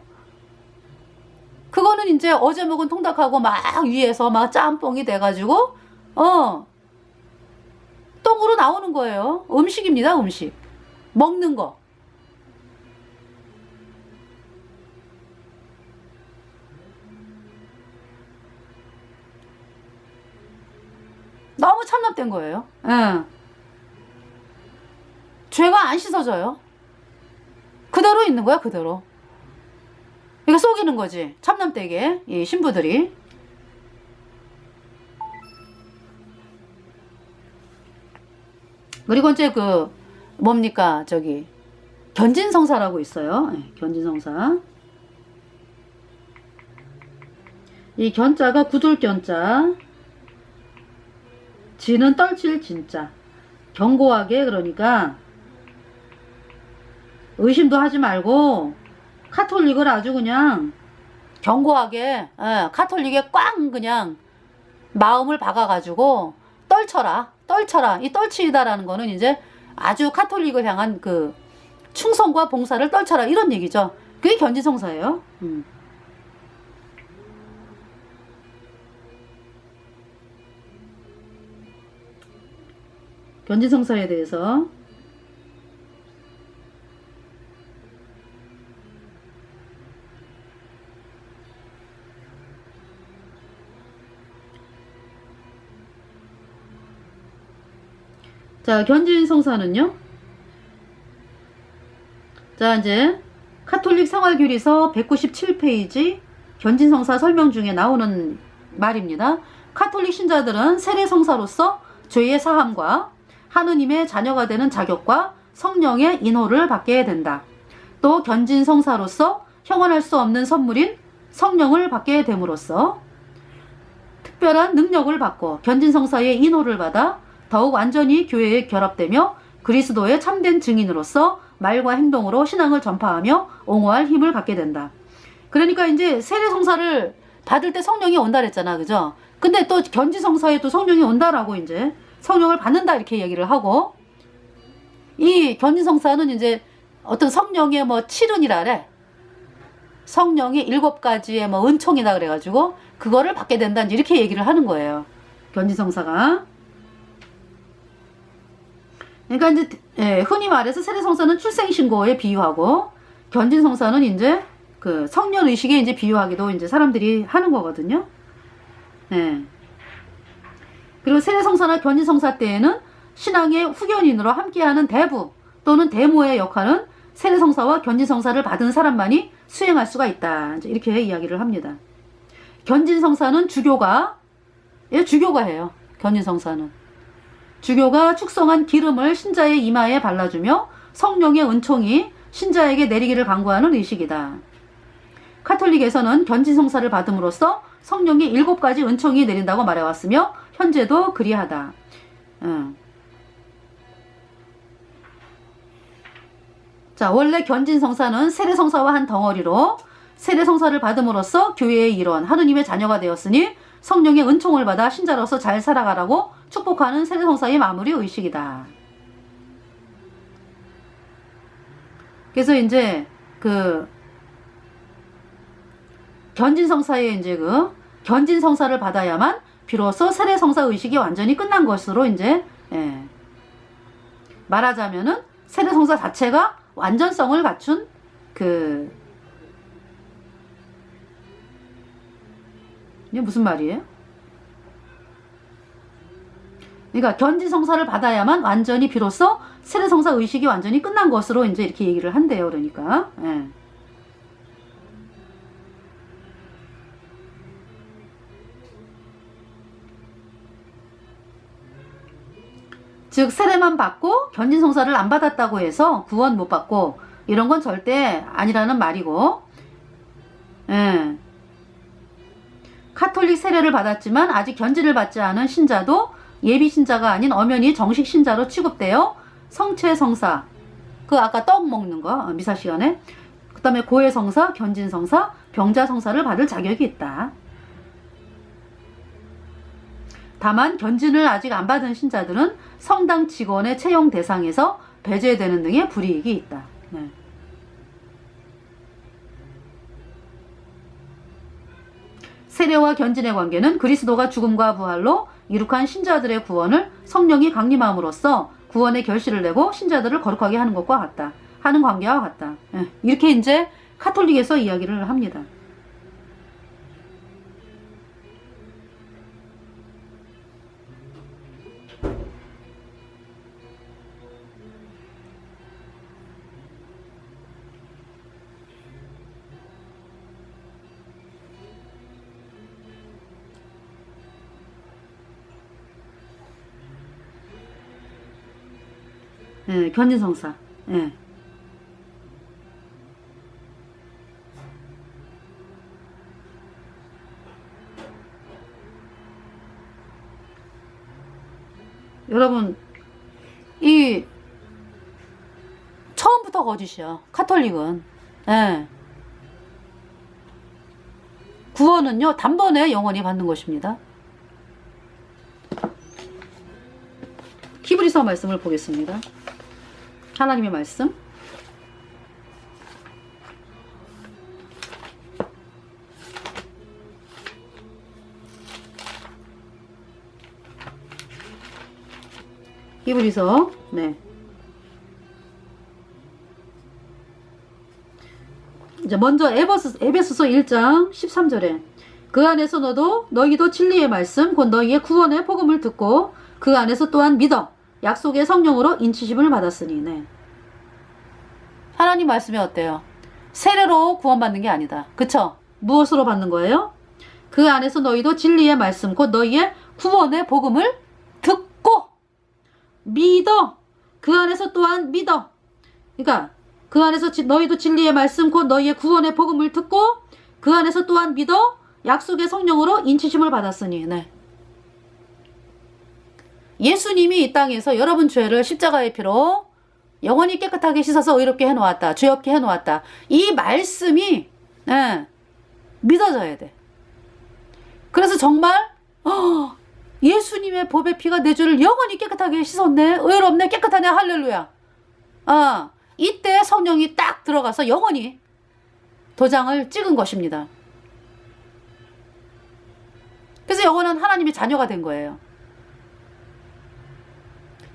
그거는 이제 어제 먹은 통닭하고 막 위에서 막 짬뽕이 돼가지고 똥으로 나오는 거예요. 음식입니다. 음식. 먹는 거. 너무 참납된 거예요. 죄가 안 씻어져요. 그대로 있는 거야. 그대로. 이거 속이는 거지. 참남되게 이 신부들이. 그리고 이제 그 뭡니까 저기 견진성사라고 있어요. 견진성사. 이 견자가 구둘견자, 지는 떨칠 진짜. 견고하게, 그러니까 의심도 하지 말고 카톨릭을 아주 그냥 견고하게 카톨릭에 꽝 그냥 마음을 박아가지고 떨쳐라. 이 떨치다라는 거는 이제 아주 카톨릭을 향한 그 충성과 봉사를 떨쳐라 이런 얘기죠. 그게 견진성사예요. 견진성사에 대해서 자, 견진성사는요. 자, 이제 카톨릭 생활규리서 197페이지 견진성사 설명 중에 나오는 말입니다. 카톨릭 신자들은 세례성사로서 죄의 사함과 하느님의 자녀가 되는 자격과 성령의 인호를 받게 된다. 또 견진성사로서 형언할 수 없는 선물인 성령을 받게 됨으로써 특별한 능력을 받고 견진성사의 인호를 받아 더욱 완전히 교회에 결합되며 그리스도의 참된 증인으로서 말과 행동으로 신앙을 전파하며 옹호할 힘을 갖게 된다. 그러니까 이제 세례성사를 받을 때 성령이 온다 그랬잖아. 그죠? 근데 또 견진성사에 또 성령이 온다라고 이제 성령을 받는다 이렇게 얘기를 하고, 이 견진성사는 이제 어떤 성령의 뭐 칠은이라 그래. 성령의 7가지의 뭐 은총이다 그래가지고 그거를 받게 된다 이렇게 얘기를 하는 거예요. 견진성사가. 그러니까 이제 흔히 말해서 세례성사는 출생신고에 비유하고, 견진성사는 이제 그 성년 의식에 이제 비유하기도 이제 사람들이 하는 거거든요. 예. 그리고 세례성사나 견진성사 때에는 신앙의 후견인으로 함께하는 대부 또는 대모의 역할은 세례성사와 견진성사를 받은 사람만이 수행할 수가 있다. 이제 이렇게 이야기를 합니다. 견진성사는 주교가 해요. 견진성사는. 주교가 축성한 기름을 신자의 이마에 발라주며 성령의 은총이 신자에게 내리기를 간구하는 의식이다. 카톨릭에서는 견진성사를 받음으로써 성령의 7가지 은총이 내린다고 말해왔으며 현재도 그리하다. 자, 원래 견진성사는 세례성사와 한 덩어리로 세례성사를 받음으로써 교회의 일원, 하느님의 자녀가 되었으니 성령의 은총을 받아 신자로서 잘 살아가라고 축복하는 세례성사의 마무리 의식이다. 그래서 이제 그 견진성사에 이제 그 견진성사를 받아야만 비로소 세례성사 의식이 완전히 끝난 것으로 이제 말하자면은 세례성사 자체가 완전성을 갖춘 이게 무슨 말이에요? 그러니까 견진성사를 받아야만 완전히 비로소 세례성사 의식이 완전히 끝난 것으로 이제 이렇게 얘기를 한대요. 그러니까. 즉 세례만 받고 견진성사를 안 받았다고 해서 구원 못 받고 이런 건 절대 아니라는 말이고, 카톨릭 세례를 받았지만 아직 견진을 받지 않은 신자도 예비 신자가 아닌 엄연히 정식 신자로 취급되어 성체성사, 그 아까 떡 먹는 거 미사 시간에, 그 다음에 고해성사, 견진성사, 병자성사를 받을 자격이 있다. 다만 견진을 아직 안 받은 신자들은 성당 직원의 채용 대상에서 배제되는 등의 불이익이 있다. 세례와 견진의 관계는 그리스도가 죽음과 부활로 이룩한 신자들의 구원을 성령이 강림함으로써 구원의 결실을 내고 신자들을 거룩하게 하는 것과 같다. 하는 관계와 같다. 이렇게 이제 카톨릭에서 이야기를 합니다. 견진성사. 여러분, 이 처음부터 거짓이야. 카톨릭은. 구원은요, 단번에 영원히 받는 것입니다. 히브리서 말씀을 보겠습니다. 하나님의 말씀. 히브리서. 네. 이제 먼저 에베소서 1장 13절에 그 안에서 너희도 진리의 말씀 곧 너희의 구원의 복음을 듣고 그 안에서 또한 믿어 약속의 성령으로 인치심을 받았으니. 네. 하나님 말씀이 어때요? 세례로 구원받는 게 아니다. 그쵸? 무엇으로 받는 거예요? 그 안에서 너희도 진리의 말씀 곧 너희의 구원의 복음을 듣고 믿어. 그 안에서 또한 믿어. 그러니까 그 안에서 너희도 진리의 말씀 곧 너희의 구원의 복음을 듣고 그 안에서 또한 믿어 약속의 성령으로 인치심을 받았으니. 네. 예수님이 이 땅에서 여러분 죄를 십자가의 피로 영원히 깨끗하게 씻어서 의롭게 해놓았다. 죄 없게 해놓았다. 이 말씀이 믿어져야 돼. 그래서 정말 예수님의 보배 피가 내 죄를 영원히 깨끗하게 씻었네. 의롭네. 깨끗하네. 할렐루야. 이때 성령이 딱 들어가서 영원히 도장을 찍은 것입니다. 그래서 영원한 하나님의 자녀가 된 거예요.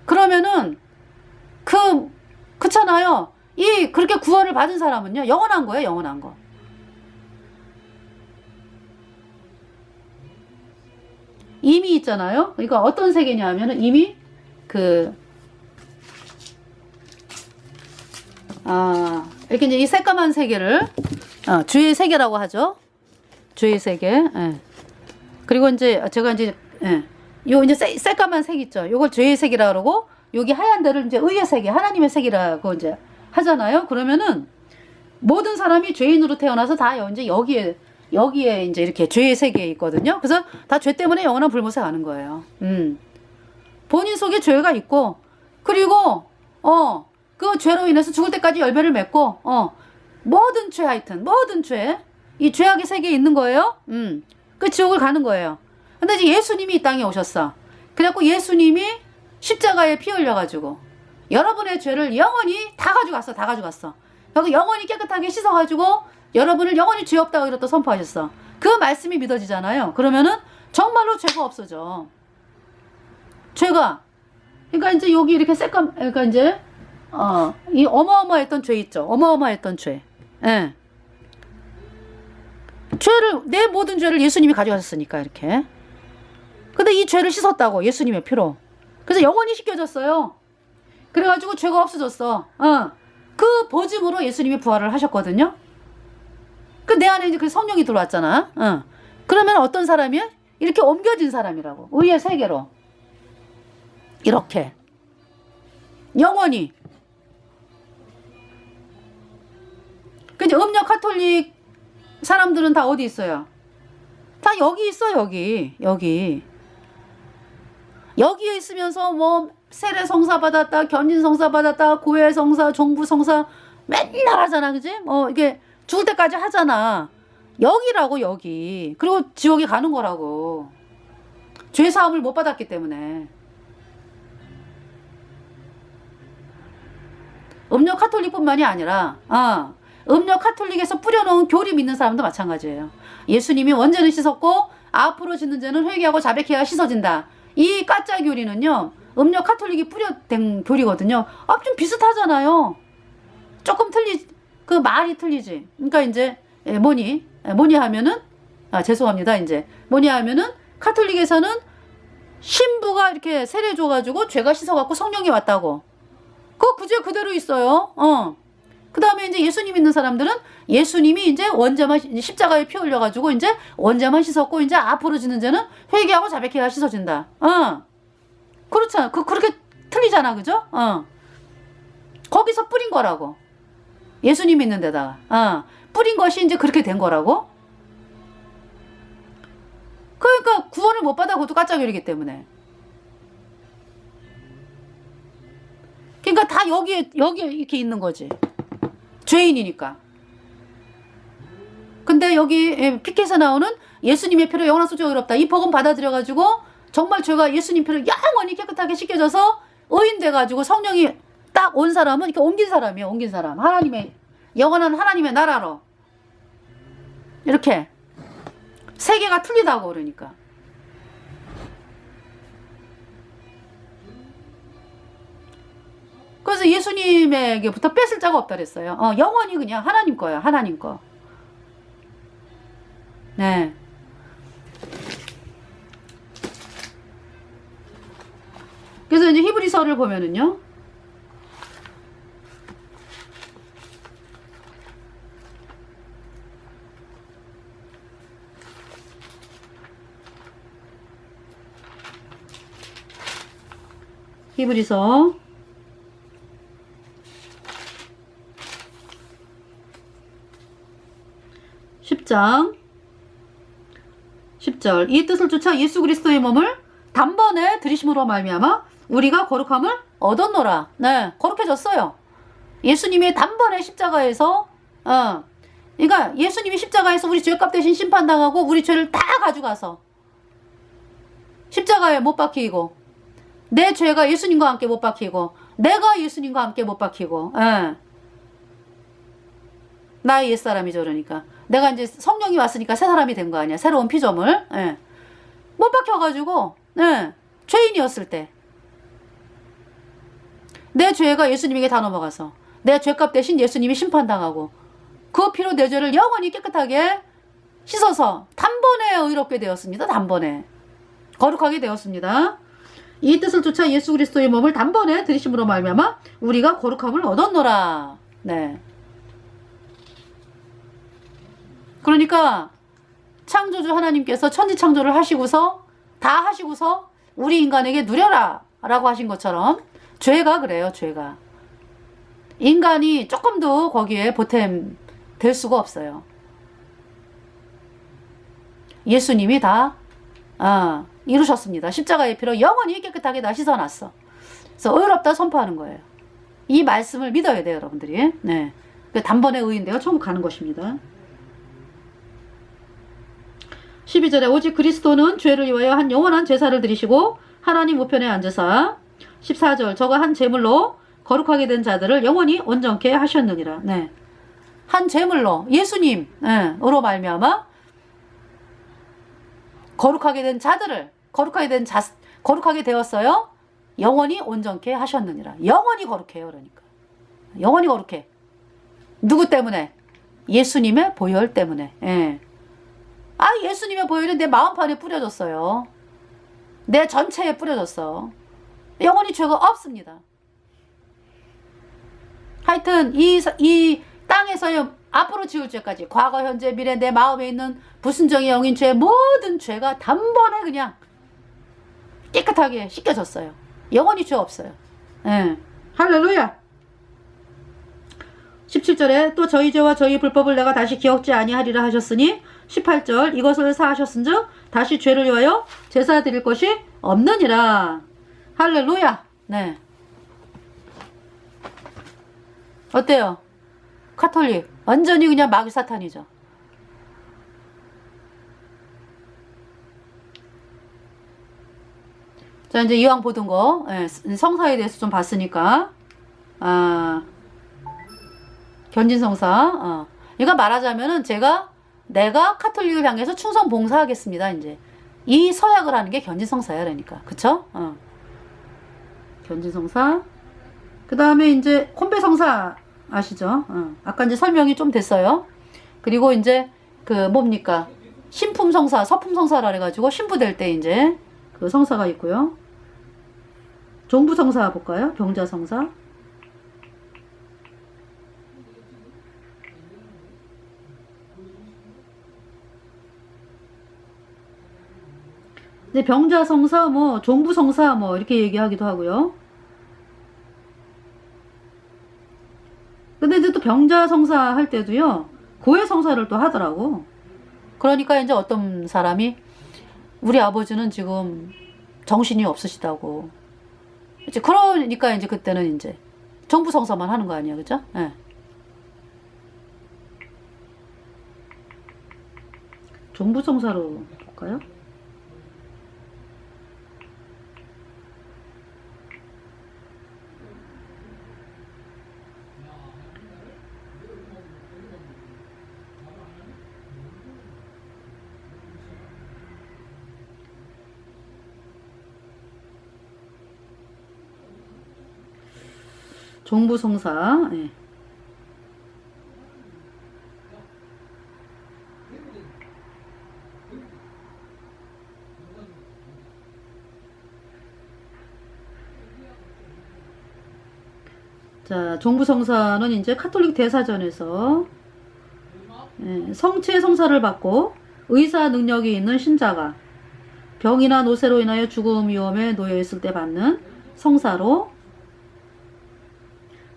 그러면은 그렇잖아요. 그렇게 구원을 받은 사람은요 영원한 거예요. 영원한 거. 이미 있잖아요. 그러니까 어떤 세계냐 하면은 이미 이렇게 이제 이 새까만 세계를 주의 세계라고 하죠. 주의 세계. 예. 그리고 이제 제가 이제 요 이제 새까만 색 있죠. 요걸 죄의 색이라 그러고 여기 하얀 데를 이제 의의 색이 하나님의 색이라고 이제 하잖아요. 그러면은 모든 사람이 죄인으로 태어나서 다 이제 여기에 이제 이렇게 죄의 세계에 있거든요. 그래서 다 죄 때문에 영원한 불못에 가는 거예요. 본인 속에 죄가 있고 그리고 그 죄로 인해서 죽을 때까지 열매를 맺고 모든 죄 하여튼 모든 죄 이 죄악의 세계에 있는 거예요. 그 지옥을 가는 거예요. 근데 이제 예수님이 이 땅에 오셨어. 그래갖고 예수님이 십자가에 피 흘려가지고 여러분의 죄를 영원히 다 가져갔어. 다 가져갔어. 그리고 영원히 깨끗하게 씻어가지고 여러분을 영원히 죄 없다고 이렇게 또 선포하셨어. 그 말씀이 믿어지잖아요. 그러면은 정말로 죄가 없어져. 죄가. 그러니까 이제 여기 이렇게 그러니까 이제 이 어마어마했던 죄 있죠. 어마어마했던 죄. 예. 내 모든 죄를 예수님이 가져가셨으니까 이렇게. 근데 이 죄를 씻었다고 예수님의 피로. 그래서 영원히 씻겨졌어요. 그래가지고 죄가 없어졌어. 그 보증으로 예수님이 부활을 하셨거든요. 그 내 안에 이제 그 성령이 들어왔잖아. 그러면 어떤 사람이야? 이렇게 옮겨진 사람이라고. 의의 세계로. 이렇게. 영원히. 그 이제 음력 카톨릭 사람들은 다 어디 있어요? 다 여기 있어, 여기. 여기에 있으면서 뭐 세례 성사 받았다, 견진 성사 받았다, 고해 성사, 종부 성사 맨날 하잖아, 그지? 이게 죽을 때까지 하잖아. 여기라고, 여기. 그리고 지옥에 가는 거라고. 죄 사함을 못 받았기 때문에. 음력 카톨릭뿐만이 아니라 음력 카톨릭에서 뿌려놓은 교리 믿는 사람도 마찬가지예요. 예수님이 원죄는 씻었고 앞으로 짓는 죄는 회개하고 자백해야 씻어진다. 이 가짜 교리는요 음력 카톨릭이 뿌려댄 교리거든요. 좀 비슷하잖아요. 조금 그 말이 틀리지. 그러니까 이제 뭐니 하면은 죄송합니다. 이제 뭐니 하면은 카톨릭에서는 신부가 이렇게 세례 줘가지고 죄가 씻어갖고 성령이 왔다고. 그 죄 그대로 있어요. 그 다음에 이제 예수님 믿는 사람들은 예수님이 이제 십자가에 피 흘려가지고 이제 원죄만 씻었고 이제 앞으로 짓는 죄는 회개하고 자백해야 씻어진다. 그렇잖아. 그렇게 틀리잖아. 그죠? 거기서 뿌린 거라고. 예수님 믿는 데다가. 뿌린 것이 이제 그렇게 된 거라고. 그러니까 구원을 못 받아 그것도 가짜교리이기 때문에. 그러니까 다 여기에 이렇게 있는 거지. 죄인이니까. 근데 여기 피켓에 나오는 예수님의 피로 영원한 소재가 의롭다. 이 복음 받아들여가지고 정말 죄가 예수님 피로 영원히 깨끗하게 씻겨져서 의인 돼가지고 성령이 딱 온 사람은 이렇게 옮긴 사람이에요. 옮긴 사람. 영원한 하나님의 나라로. 이렇게. 세계가 틀리다고. 그러니까. 그래서 예수님에게부터 뺏을 자가 없다 그랬어요. 영원히 그냥 하나님 거예요. 하나님 거. 네. 그래서 이제 히브리서를 보면은요. 히브리서 10장 10절 이 뜻을 쫓아 예수 그리스도의 몸을 단번에 들이심으로 말미암아 우리가 거룩함을 얻었노라. 네, 거룩해졌어요. 예수님이 단번에 십자가에서 그러니까 예수님이 십자가에서 우리 죄값 대신 심판당하고 우리 죄를 다 가져가서 십자가에 못 박히고 내 죄가 예수님과 함께 못 박히고 내가 예수님과 함께 못 박히고 나의 옛사람이죠. 그러니까 내가 이제 성령이 왔으니까 새 사람이 된 거 아니야. 새로운 피조물. 못 박혀가지고 죄인이었을 때 내 죄가 예수님에게 다 넘어가서 내 죄값 대신 예수님이 심판당하고 그 피로 내 죄를 영원히 깨끗하게 씻어서 단번에 의롭게 되었습니다. 단번에 거룩하게 되었습니다. 이 뜻을 쫓아 예수 그리스도의 몸을 단번에 들이심으로 말미암아 우리가 거룩함을 얻었노라. 네. 그러니까 창조주 하나님께서 천지창조를 하시고서 다 하시고서 우리 인간에게 누려라 라고 하신 것처럼 죄가 그래요. 죄가 인간이 조금도 거기에 보탬 될 수가 없어요. 예수님이 다 이루셨습니다. 십자가의 피로 영원히 깨끗하게 다 씻어놨어. 그래서 의롭다 선포하는 거예요. 이 말씀을 믿어야 돼요. 여러분들이. 네. 단번에 의인되어 천국 가는 것입니다. 12절에 오직 그리스도는 죄를 위하여 한 영원한 제사를 드리시고 하나님 우편에 앉으사 14절 저가 한 제물로 거룩하게 된 자들을 영원히 온전케 하셨느니라. 네. 한 제물로 예수님으로 말미암아 거룩하게 된 자들을 거룩하게 되었어요. 영원히 온전케 하셨느니라. 영원히 거룩해요. 그러니까 영원히 거룩해. 누구 때문에? 예수님의 보혈 때문에. 예수님의 보혈이 내 마음판에 뿌려졌어요. 내 전체에 뿌려졌어. 영원히 죄가 없습니다. 하여튼 이 땅에서의 앞으로 지을 죄까지 과거 현재 미래 내 마음에 있는 불순종의 영인 죄 모든 죄가 단번에 그냥 깨끗하게 씻겨졌어요. 영원히 죄 없어요. 할렐루야. 17절에 또 저희 죄와 저희 불법을 내가 다시 기억지 아니하리라 하셨으니 18절 이것을 사하셨은즉 다시 죄를 위하여 제사 드릴 것이 없느니라. 할렐루야. 네. 어때요? 카톨릭 완전히 그냥 마귀 사탄이죠. 자 이제 이왕 보던 거 성사에 대해서 좀 봤으니까 견진성사 이거 말하자면은 내가 카톨릭을 향해서 충성 봉사하겠습니다. 이제 이 서약을 하는 게 견진성사야. 그러니까 그쵸? 견진성사 그 다음에 이제 혼배성사 아시죠? 아까 이제 설명이 좀 됐어요. 그리고 이제 그 뭡니까 신품성사 서품성사라 해가지고 신부 될 때 이제 그 성사가 있고요. 종부성사 볼까요? 병자성사 이제 병자성사 뭐 종부성사 뭐 이렇게 얘기하기도 하고요. 근데 이제 또 병자성사 할 때도요 고해성사를 또 하더라고. 그러니까 이제 어떤 사람이 우리 아버지는 지금 정신이 없으시다고 이제 그러니까 이제 그때는 이제 종부성사만 하는 거 아니야. 그죠? 종부성사로 볼까요? 종부성사. 예. 자, 종부성사는 이제 카톨릭 대사전에서 성체 성사를 받고 의사 능력이 있는 신자가 병이나 노쇠로 인하여 죽음 위험에 놓여 있을 때 받는 성사로,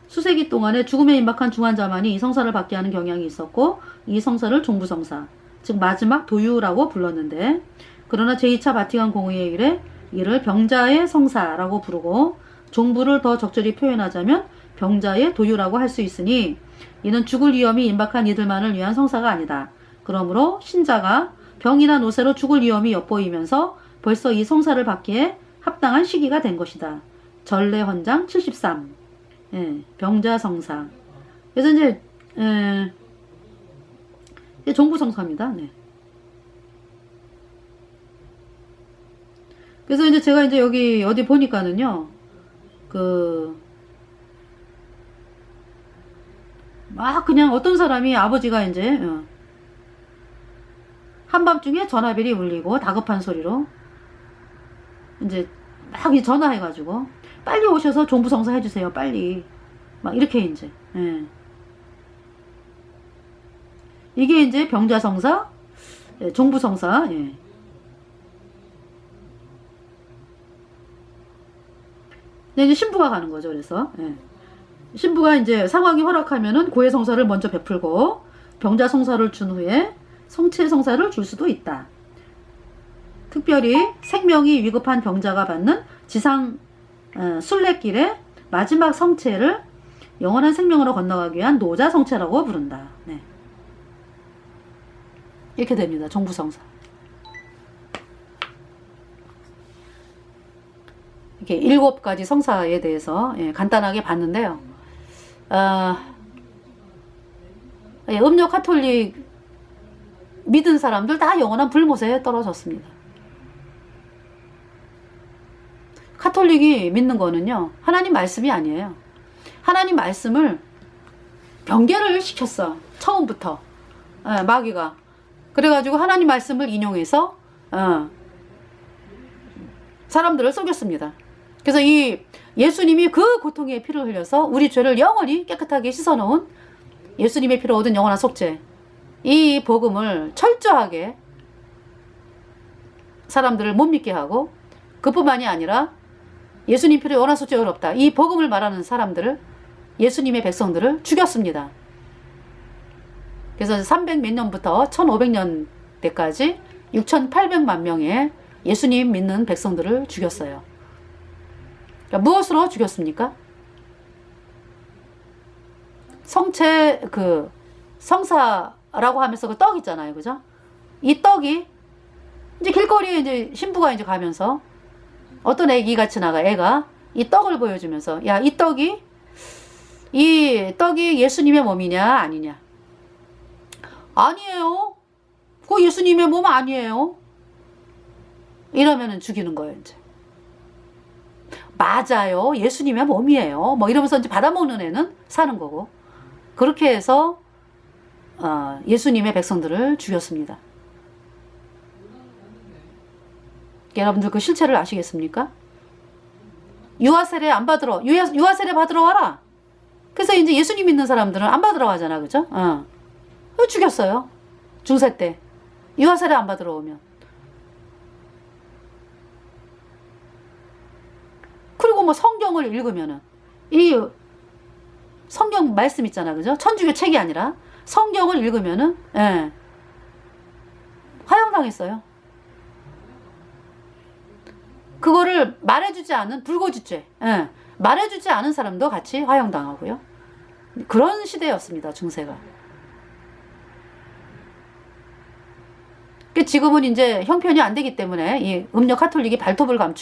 수세기 동안에 죽음에 임박한 중환자만이 이 성사를 받게 하는 경향이 있었고, 이 성사를 종부성사, 즉 마지막 도유라고 불렀는데, 그러나 제2차 바티칸 공의회 이래 이를 병자의 성사라고 부르고, 종부를 더 적절히 표현하자면 병자의 도유라고 할 수 있으니, 이는 죽을 위험이 임박한 이들만을 위한 성사가 아니다. 그러므로 신자가 병이나 노쇠로 죽을 위험이 엿보이면서 벌써 이 성사를 받기에 합당한 시기가 된 것이다. 전례헌장 73. 병자 성사. 그래서 이제 종부성사입니다. 네. 그래서 이제 제가 이제 여기 어디 보니까는요, 막 그냥 어떤 사람이 아버지가 이제 한밤중에 전화벨이 울리고 다급한 소리로 이제 막 전화해가지고 빨리 오셔서 종부성사 해주세요, 빨리, 막 이렇게 이제 이게 이제 병자성사, 종부성사. 근데 이제 신부가 가는 거죠. 그래서 신부가 이제 상황이 허락하면은 고해성사를 먼저 베풀고 병자성사를 준 후에 성체성사를 줄 수도 있다. 특별히 생명이 위급한 병자가 받는 지상 순례길에 마지막 성체를 영원한 생명으로 건너가기 위한 노자성체라고 부른다. 네. 이렇게 됩니다. 종부성사. 이렇게 7가지 성사에 대해서 간단하게 봤는데요. 음료 카톨릭 믿은 사람들 다 영원한 불못에 떨어졌습니다. 카톨릭이 믿는 거는요, 하나님 말씀이 아니에요. 하나님 말씀을 변개를 시켰어. 처음부터 마귀가. 그래가지고 하나님 말씀을 인용해서 사람들을 속였습니다. 그래서 이 예수님이 그 고통의 피를 흘려서 우리 죄를 영원히 깨끗하게 씻어놓은 예수님의 피로 얻은 영원한 속죄, 이 복음을 철저하게 사람들을 못 믿게 하고, 그뿐만이 아니라 예수님 피로 영원한 속죄가 어렵다, 이 복음을 말하는 사람들을, 예수님의 백성들을 죽였습니다. 그래서 300 몇 년부터 1500년대까지 6800만 명의 예수님 믿는 백성들을 죽였어요. 그러니까 무엇으로 죽였습니까? 성사라고 하면서 그 떡 있잖아요. 그죠? 이 떡이 이제 길거리에 이제 신부가 이제 가면서 어떤 애가 이 떡을 보여주면서, 야, 이 떡이 예수님의 몸이냐 아니냐? 아니에요. 그거 예수님의 몸 아니에요. 이러면은 죽이는 거예요, 이제. 맞아요. 예수님의 몸이에요. 뭐 이러면서 이제 받아먹는 애는 사는 거고. 그렇게 해서 예수님의 백성들을 죽였습니다. 여러분들 그 실체를 아시겠습니까? 유아세례 안 받으러, 유아세례 받으러 와라. 그래서 이제 예수님 믿는 사람들은 안 받으러 가잖아. 그죠? 죽였어요. 중세 때. 유아세례 안 받으러 오면. 그리고 뭐 성경을 읽으면은, 이 성경 말씀 있잖아. 그죠? 천주교 책이 아니라 성경을 읽으면은, 화형당했어요. 그거를 말해주지 않은 불거짓죄, 말해주지 않은 사람도 같이 화형당하고요. 그런 시대였습니다. 중세가. 지금은 이제 형편이 안 되기 때문에 이 음료 카톨릭이 발톱을 감추고